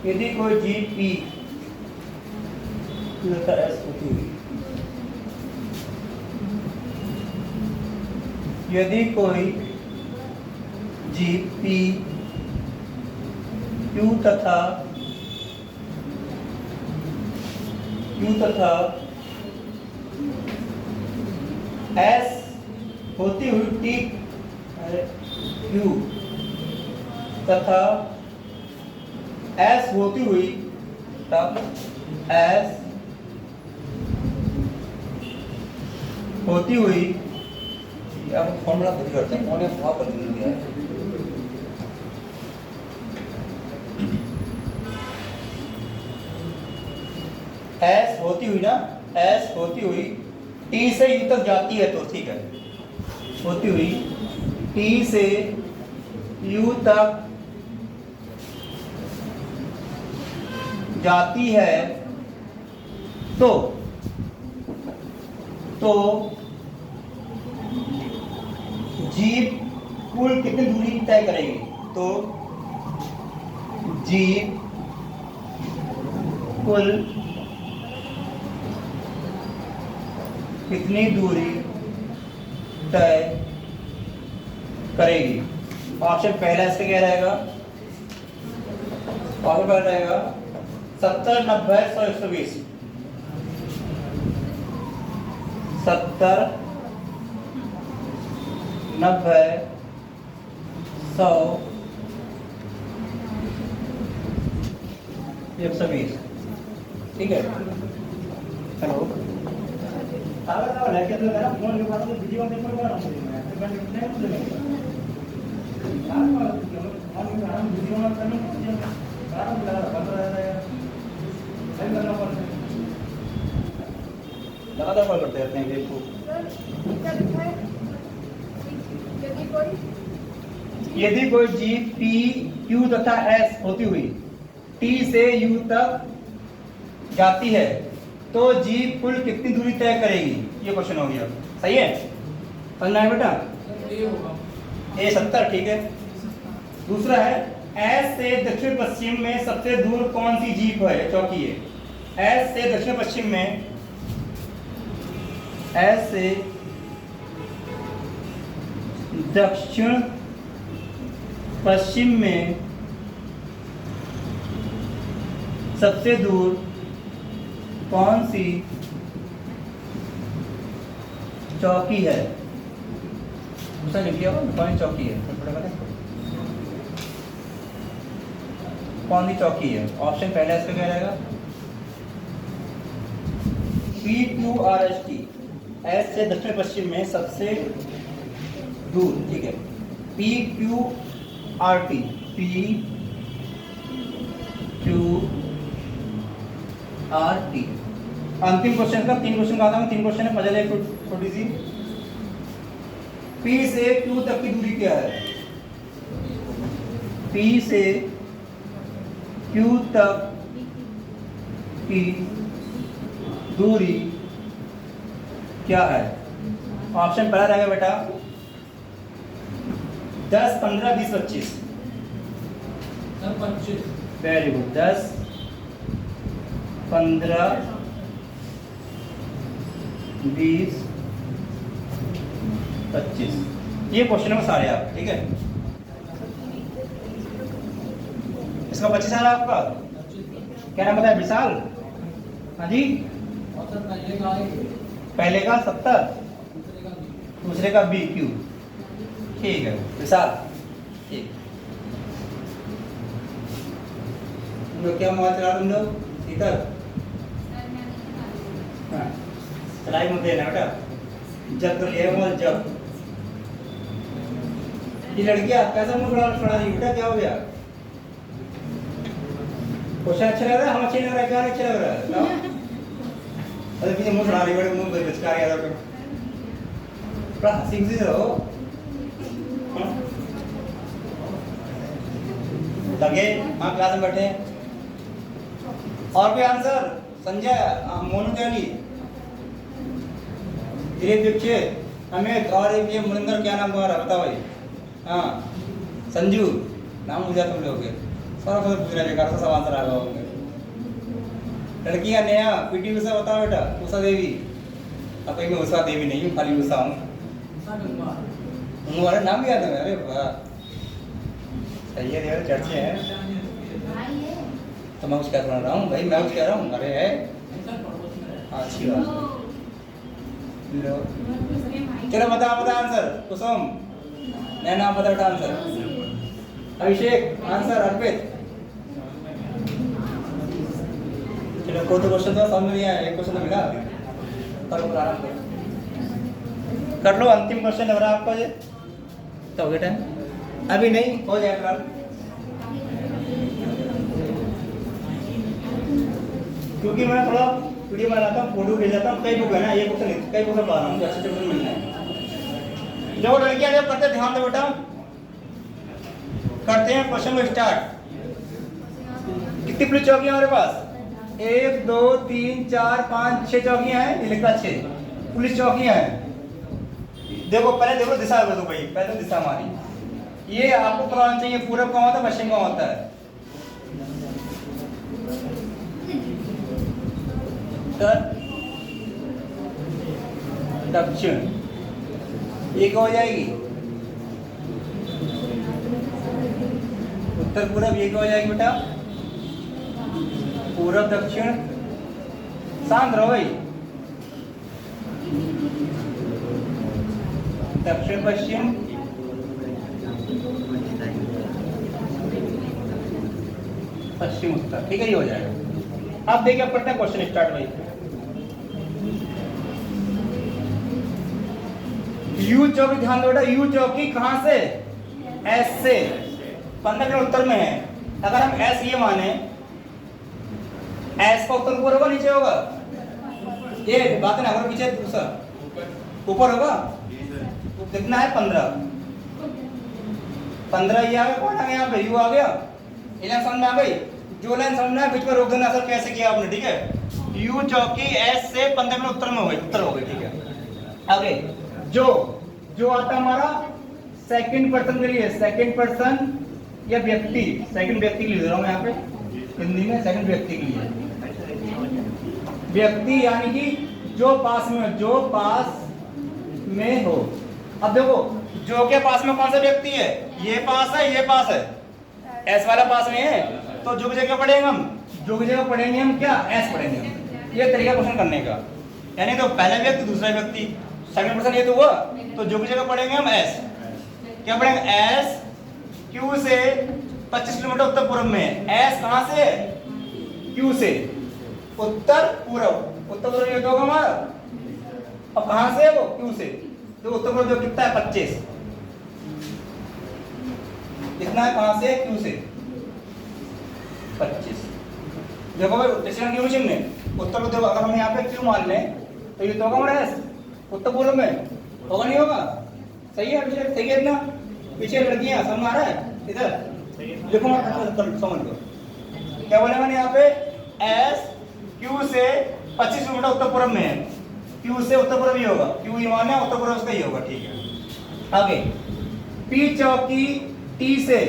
यदि कोई GP तथा S होती हुई, यदि कोई GP Q तथा S होती हुई Q तथा S होती हुई, तब S होती हुई, अब फॉर्मूला खुद करते हैं, उन्होंने बहुत बदल दिया है। S होती हुई ना, S होती हुई T से U तक जाती है, तो ठीक है, होती हुई T से U तक जाती है, तो जीप कुल कितनी दूरी तय करेगी, तो जीप कुल कितनी दूरी तय करेगी। ऑप्शन पहला इसका क्या रहेगा, ऑप्शन पहला रहेगा 70, 90, 100, 120। 70, 90, 100, 120, ठीक है। हेलो, फोन लगातार कॉल करते रहते हैं देखो। यदि कोई जीप P, Q तथा S होती हुई T से U तक जाती है तो जीप कुल कितनी दूरी तय करेगी? ये क्वेश्चन हो गया। सही है, समझना है बेटा? A 70, ठीक है। दूसरा है S से दक्षिण पश्चिम में सबसे दूर कौन सी जीप है? चौकी है। S से दक्षिण पश्चिम में, S से दक्षिण पश्चिम में सबसे दूर कौन सी चौकी है? दूसरा लिख लिया कौन चौकी है? कौन सी चौकी है? ऑप्शन पहला इसका क्या रहेगा? PQRST, S से दक्षिण पश्चिम में सबसे दूर, ठीक है। PQRT, PQRT। अंतिम क्वेश्चन का 3 क्वेश्चन का आता हूँ। 3 क्वेश्चन है, पहले छोटी सी। P से Q तक की दूरी क्या है? P से Q तक की दूरी क्या है? ऑप्शन पहला रहेगा बेटा 10, 15, 20, 25। 25। Very good. 10, 15, 20, 25। ये क्वेश्चन है सारे आप, ठीक है। इसका 25 साल आपका क्या नाम बताया? विशाल। हाँ जी, पहले का 70, दूसरे का BQ, ठीक है विशाल। ठीक, तुम लोग क्या मोबाइल चला? तुम लोग इधर चलाई मत देना बेटा। जब तो लिया मोबाइल जब। ये लड़कियां कैसा मुंह फड़ा रही बेटा? क्या हो गया? क्वेश्चन अच्छा लग रहा है? हम अच्छे लग रहा है? क्या अच्छा लग रहा है? बताओ। अरे पीछे मुंह फड़ा रही बेटे, मुंह पे बचका रहा है। थोड़ा हंसी खुशी से रहो। लगे हाँ क्लास में बैठे हैं। और कोई आंसर? संजय, मोनू त्यागी, दिलीप दीक्षित, अमित, और ये मुनिंदर, क्या नाम तुम्हारा? बताओ भाई। हाँ संजू, नाम मुझे तुम लोग के सारा कुछ पूछ रहे बेकार सा सवाल आ रहा होंगे। लड़कियां नया PT उषा बताओ बेटा। उषा देवी। अब कहीं मैं उषा देवी नहीं हूँ, खाली उषा हूँ। तुम्हारा नाम भी याद है? अरे वाह, सही है यार, चर्चे हैं। तो मैं कुछ कह रहा हूँ भाई, मैं कुछ कह रहा हूँ। अरे है अच्छी बात है। चलो बता आंसर। कुसुम, नया नाम बता बेटा आंसर। अभिषेक आंसर। अर्पित, चलो कोई तो क्वेश्चन तो समझ नहीं आया। एक क्वेश्चन तो मिला, करो आराम करो, कर लो। अंतिम क्वेश्चन लग रहा है आपका ये? तो हो गया टाइम? अभी नहीं, हो जाएगा। क्योंकि मैं थोड़ा वीडियो बनाता हूँ, फोटो भेज जाता हूँ। कई बुक है ना, ये क्वेश्चन नहीं, कई बुक बना रहा हूँ, अच्छे अच्छे क्वेश्चन मिलना है। जो लड़कियां जब करते ध्यान दो बेटा। करते हैं क्वेश्चन को स्टार्ट। कितनी पुलिस चौकियां हमारे पास? 1, 2, 3, 4, 5, 6 चौकियां हैं। ये लिखा 6 पुलिस चौकियां हैं। देखो पहले देखो दिशा बता दो भाई, पहले तो दिशा हमारी ये आपको पता होना चाहिए। पूरब कहाँ होता है, पश्चिम कहाँ होता है? दक्षिण, एक हो जाएगी। उत्तर पूरब एक हो जाएगी बेटा। पूरब दक्षिण, शांत रहो भाई। दक्षिण पश्चिम, पश्चिम उत्तर, ठीक है, ये हो जाएगा। अब देखिए पढ़ते हैं क्वेश्चन स्टार्ट भाई। यू चौकी, ध्यान दो बेटा। यू चौकी कहां से? एस से 15 किलोमीटर उत्तर में है, अगर हम एस ये माने, एस का उत्तर ऊपर होगा नीचे होगा? ये बात ना होगा, पीछे दूसरा ऊपर होगा। कितना है? 15 ये आ गया, कौन आ गया यहाँ पे? यू आ गया। ये लाइन समझ में आ गई? जो लाइन समझ में आया बीच में रोक देना। सर कैसे किया आपने? ठीक है, यू चौकी एस से 15 किलोमीटर उत्तर में हो गई, उत्तर हो गई। ठीक है, आगे जो आता हमारा सेकंड पर्सन के लिए, सेकंड पर्सन या व्यक्ति, सेकंड व्यक्ति के लिए लिख रहा हूं यहाँ पे हिंदी में, सेकंड व्यक्ति के लिए। व्यक्ति यानी कि जो पास में हो। अब देखो, जो के पास में कौन सा व्यक्ति है? ये पास है, ये पास है, एस वाला पास में है, तो जो की जगह पढ़ेंगे हम, जो की जगह पढ़ेंगे हम क्या? एस पढ़ेंगे हम। ये तरीका क्वेश्चन करने का, यानी तो पहला व्यक्ति दूसरा व्यक्ति, सेकंड पर्सन ये तो हुआ, तो जो की जगह पढ़ेंगे हम एस। क्या पढ़ेंगे? एस क्यू से 25 किलोमीटर उत्तर पूर्व में। एस कहां से? क्यू से उत्तर पूर्व। उत्तर पूर्व ये तो होगा हमारा। अब कहां से है वो? क्यू से। तो उत्तर पूर्व जो कितना है? 25। कितना है? कहां से? क्यू से 25। देखो भाई, डिस्टेंस क्यू चिन्ह है उत्तर पूर्व। अगर हम यहाँ पे क्यू मान लें तो ये तो होगा हमारा एस उत्तर पूर्व में, होगा नहीं होगा? सही है, सही है। इतना पीछे लड़कियां समझ आ रहा है? इधर देखो मत, समझ लो क्या बोले मैंने यहाँ पे? एस क्यू से 25 किलोमीटर उत्तर पूर्व में है। क्यू से उत्तर पूर्व ही होगा, क्यू ही माने उत्तर पूर्व उसका ही होगा। ठीक है, आगे पी चौकी टी से।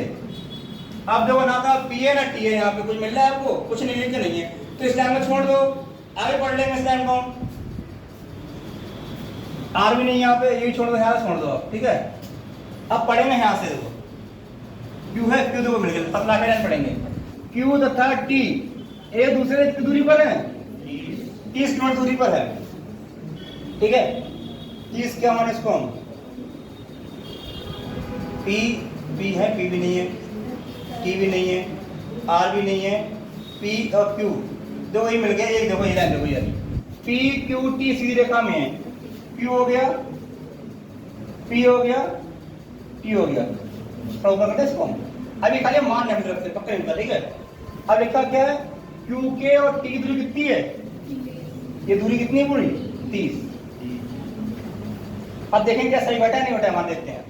अब देखो ना था पी है ना टी है, यहाँ पे कुछ मिल रहा है आपको? कुछ नहीं, लिख के नहीं है, तो इस लाइन में छोड़ दो, आगे पढ़ लेंगे इस लाइन को। आर भी नहीं यहाँ पे, यही छोड़ दो, यहाँ छोड़ दो आप। ठीक है, अब पढ़ेंगे यहाँ से। देखो क्यू है, क्यू देखो मिल गया, पतला लाइन पढ़ेंगे। क्यू तथा टी एक दूसरे की दूरी पर है, 30 किलोमीटर दूरी पर है। ठीक है, 30 क्या माने इसको हम? पी है, पी भी नहीं है, टी भी नहीं है, आर भी नहीं है, पी और क्यू दो ही मिल गया। एक देखो ये लाइन देखो, यार पी क्यू टी सीधी रेखा में है। क्यू हो गया, पी हो गया, टी हो गया। ऊपर करते इसको हम अभी खाली मान नहीं रखते, पक्का नहीं। ठीक है, अब लिखा क्या है? क्यू के और टी की दूरी कितनी है? ये दूरी कितनी है पूरी? 30। अब देखेंगे क्या सही बैठा है नहीं बैठा है, मान देखते हैं।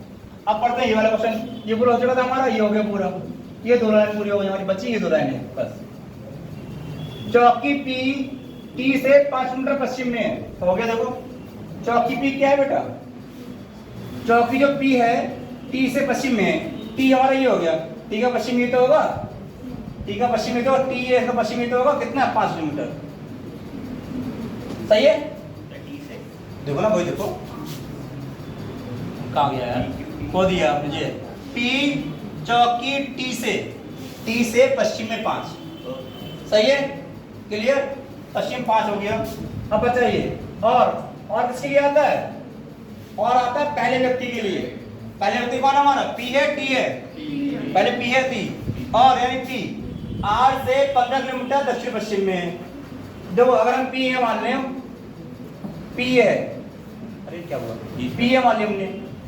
अब पढ़ते हैं ये वाला क्वेश्चन। ये पूरा हो चुका था हमारा, ये हो गया पूरा। ये दो लाइन पूरी हो गई हमारी, बची ये दो लाइनें बस। चौकी पी टी से 5 किलोमीटर पश्चिम में है, तो हो गया। देखो चौकी पी क्या है बेटा? चौकी जो पी है टी से पश्चिम में है। टी हमारा ये हो गया, टी का पश्चिम ये तो होगा, टी का पश्चिम ये तो, टी ये इसका पश्चिम ये तो होगा। कितना? 5 किलोमीटर। सही है? देखो ना, वही देखो कहाँ गया यार, को दिया मुझे। पी चौकी टी से पश्चिम में 5। सही है, क्लियर? पश्चिम 5 हो गया। अब बताइए और किसके लिए आता है? और आता है पहले व्यक्ति के लिए। पहले व्यक्ति कौन हमारा? पी है, टी है, पहले पी है, टी और यानी पी आर से 15 किलोमीटर दक्षिण पश्चिम में है। देखो अगर हम पी है मान लें, पी है, अरे क्या हुआ? पी है मान लिया हमने,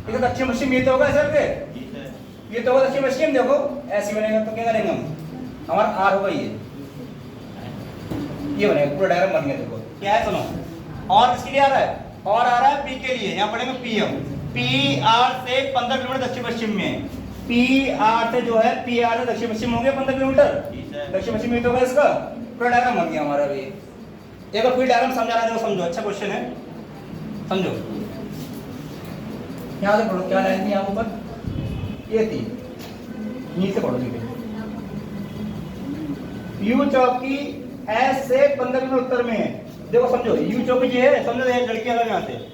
तो दक्षिण पश्चिम ये तो होगा सर के, ये तो होगा दक्षिण पश्चिम। देखो ऐसे बनेगा तो क्या करेंगे हम? हमारा आर होगा ये बनेगा, पूरा डायग्राम बन गया। देखो क्या है, सुनो। और किसके लिए आ रहा है? और आ रहा है पी के लिए। यहाँ पढ़ेंगे पी हम। पी आर से 15 किलोमीटर दक्षिण पश्चिम में। पी आर से जो है, पी आर से दक्षिण पश्चिम हो गया 15 किलोमीटर दक्षिण पश्चिम में, तो होगा इसका पूरा डायग्राम बन गया हमारा। भी एक बार पूरी डायग्राम समझा रहा है, समझो, अच्छा क्वेश्चन है, समझो। यहाँ से पढ़ो, क्या लाइन थी यहाँ ऊपर? ये थी, नीचे पढ़ो। ठीक है, यू चौकी एस से 15 किलोमीटर उत्तर में है। देखो समझो, यू चौकी जो है, समझो लड़की अलग यहाँ से।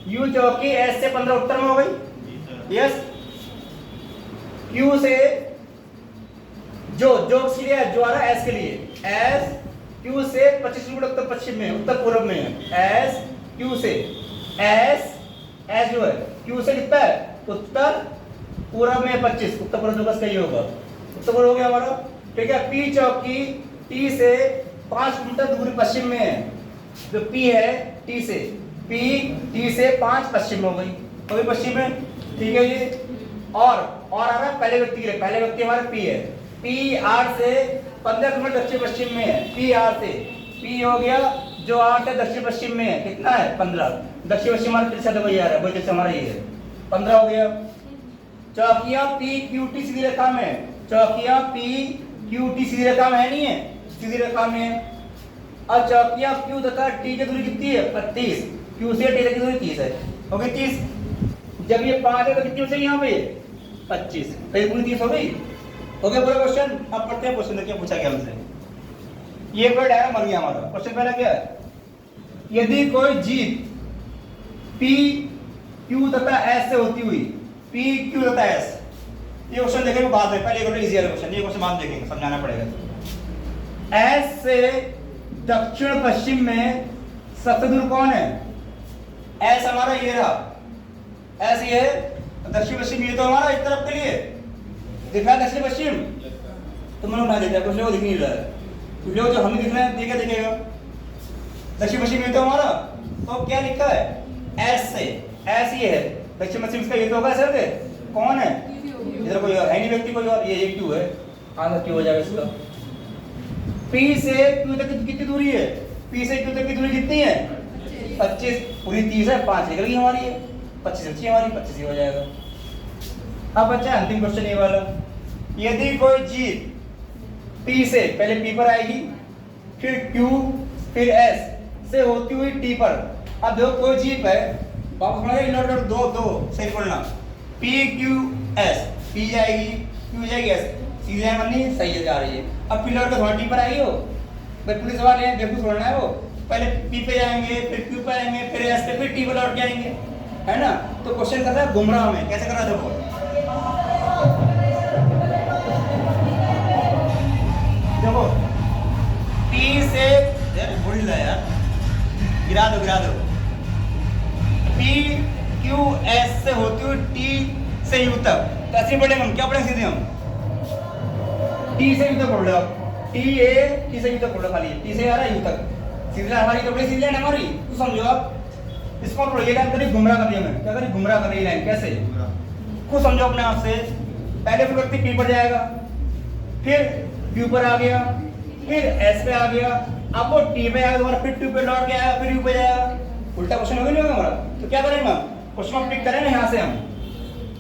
यू चौकी एस से 15 उत्तर में हो गई। यस, क्यू से जो किसके लिए है? जो आ रहा है एस के लिए। एस क्यू से 25 किलोमीटर उत्तर पश्चिम में, उत्तर पूर्व में है। एस क्यू से, एस जो है क्यू से कितना है? उत्तर पूर्व में 25, उत्तर पूर्व जो बस कहीं होगा, उत्तर पूर्व हो गया हमारा। ठीक है, पी चौकी टी से 5 किलोमीटर दूरी पश्चिम में है। जो पी है टी से, पी टी से 5 पश्चिम हो गई, पश्चिम में। ठीक है, ये और आ रहा है पहले व्यक्ति के लिए, पहले व्यक्ति हमारे पी है, पी आर से 15 किलोमीटर दक्षिण पश्चिम में है, पी आर से, पी हो गया जो आर से दक्षिण पश्चिम में है, कितना है 15, दक्षिण पश्चिम हमारा त्रिशा वही आ रहा है, वही जैसे हमारा ये है 15 हो गया। चौकिया पी क्यू टी सीधी रेखा में, चौकिया पी क्यू टी सीधी रेखा में है, नहीं है, सीधी रेखा में है। अब चौकिया क्यू तथा टी की दूरी कितनी है 25, क्यू से टी की दूरी 30 है, हो गई 30। जब ये 5 है तो कितनी हो जाएगी यहाँ पे 25, फिर पूरी 30 हो गई, हो गया पूरा क्वेश्चन। अब पढ़ते हैं क्वेश्चन, क्या पूछा गया हमसे, ये कोई डायग्राम बन गया हमारा। क्वेश्चन पहला क्या है, यदि कोई जीप पी क्यू तथा एस से होती हुई, पी क्यू तथा एस, ये क्वेश्चन देखेंगे बाद में, पहले इजी वाला क्वेश्चन, ये क्वेश्चन बाद देखेंगे, समझाना पड़ेगा। एस से दक्षिण पश्चिम में सबसे दूर कौन है, एस हमारा ये रहा, एस ये दक्षिण पश्चिम, ये तो हमारा इस तरफ के लिए दिख रहा है दक्षिण पश्चिम, तो मैंने उठा देता है, कुछ लोग दिख नहीं रहा है, कुछ लोग जो हमें दिख रहे हैं देखेगा दिखेगा, दक्षिण पश्चिम ये तो हमारा, तो क्या लिखा है एस से, एस ये है दक्षिण पश्चिम, इसका ये तो होगा सर, कौन है इधर, कोई और है नहीं व्यक्ति, कोई और, ये क्यू है, आंसर क्यू हो जाएगा इसका। पी से क्यू तक कितनी दूरी है, पी से क्यू तक की दूरी कितनी है 25, पूरी 30 है, 5 निकल गई हमारी है, 25 अच्छी हमारी, 25 ही हो जाएगा। अब बच्चा अंतिम क्वेश्चन ये वाला, यदि कोई जीप पी से, पहले पी पर आएगी, फिर क्यू, फिर एस से होती हुई टी पर, अब देखो कोई जीप है, वापस दो सही पढ़ना, पी क्यू एस, पी जाएगी क्यू जाएगी एस, सीधी लाइन बननी सही है, जा रही है। अब फिर लौट कर थोड़ा टी पर आएगी हो, भाई पुलिस सवाल है, देखो छोड़ना है वो, पहले पी पे जाएंगे, फिर क्यू पे आएंगे, फिर एस पे, फिर टी पे लौट के आएंगे, है ना। तो क्वेश्चन कर रहा है गुमराह में, कैसे कर रहा था वो, देखो पी से भूल रहा यार, गिरा दो, पी क्यू एस से होती हुई टी से यू तक, तो ऐसे पढ़ेंगे हम, क्या पढ़ेंगे सीधे हम, टी से यू तक पढ़ लो, टी ए टी से यू तक पढ़ लो, खाली टी से आ रहा है यू तक, सीधी लाइन हमारी, तो बड़ी सीधी लाइन हमारी, तो समझो आप इसको पढ़ो, ये लाइन करी गुमराह कर रही है, हमें क्या करी गुमराह कर रही है लाइन, कैसे खुद समझो अपने आप से। पहले कोई व्यक्ति पी पर जाएगा, फिर क्यू पर आ गया, फिर एस पे आ गया, अब वो टी पे आएगा दोबारा, फिर टू पे लौट के आएगा, फिर यू पे जाएगा, उल्टा क्वेश्चन हो गया हमारा। तो क्या करेंगे हम, क्वेश्चन हम पिक करें ना यहाँ से, हम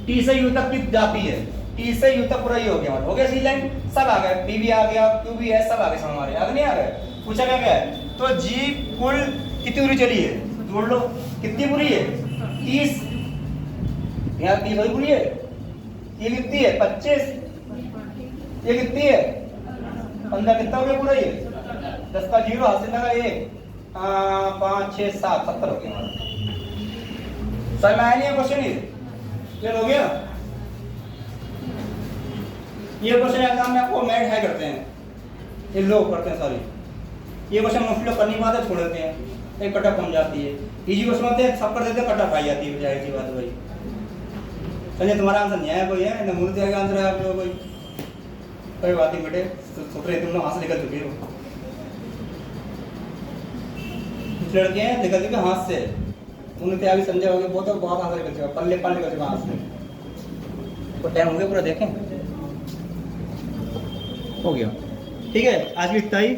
टी से यू तक की जाती है, टी से यू तक पूरा ये हो गया हमारा, हो गया सी लाइन, सब आ गए, पी भी आ गया, क्यू भी है, सब आ गए, सब हमारे आगे नहीं आ गए। पूछा क्या है, तो जी कुल कितनी दूरी चली है, जोड़ लो कितनी पूरी है 30, यहाँ 30 वही पूरी है, ये कितनी है 25, ये कितनी है 15, कितना हो गया पूरा ये 10 का 0 हासिल लगा 1, 5 6 7 70 हो गया हमारा। समझ में आया नहीं क्वेश्चन, ये हो गया। ये क्वेश्चन एग्जाम में आपको मैट हाई करते हैं, ये लो करते हैं, सॉरी ये क्वेश्चन मोस्टली लोग कर नहीं पाते, छोड़ देते हैं, एक कटअप बन जाती है। इजी क्वेश्चन होते हैं सब कर देते हैं, कटअप आई जाती है, जाहिर सी बात है भाई। संजय तुम्हारा आंसर नहीं आया कोई है, नमूने दिया आंसर है आप लोग कोई बात नहीं बेटे, सोच रहे तुम लोग हाथ से निकल चुके हो, कुछ लड़के हैं निकल चुके हाथ से, उन्होंने त्याग भी समझा होगा, बहुत आंसर निकल चुका, पल्ले निकल चुका हाथ से, तो टाइम हो गया पूरा, देखें हो गया। ठीक है, आज भी इतना ही।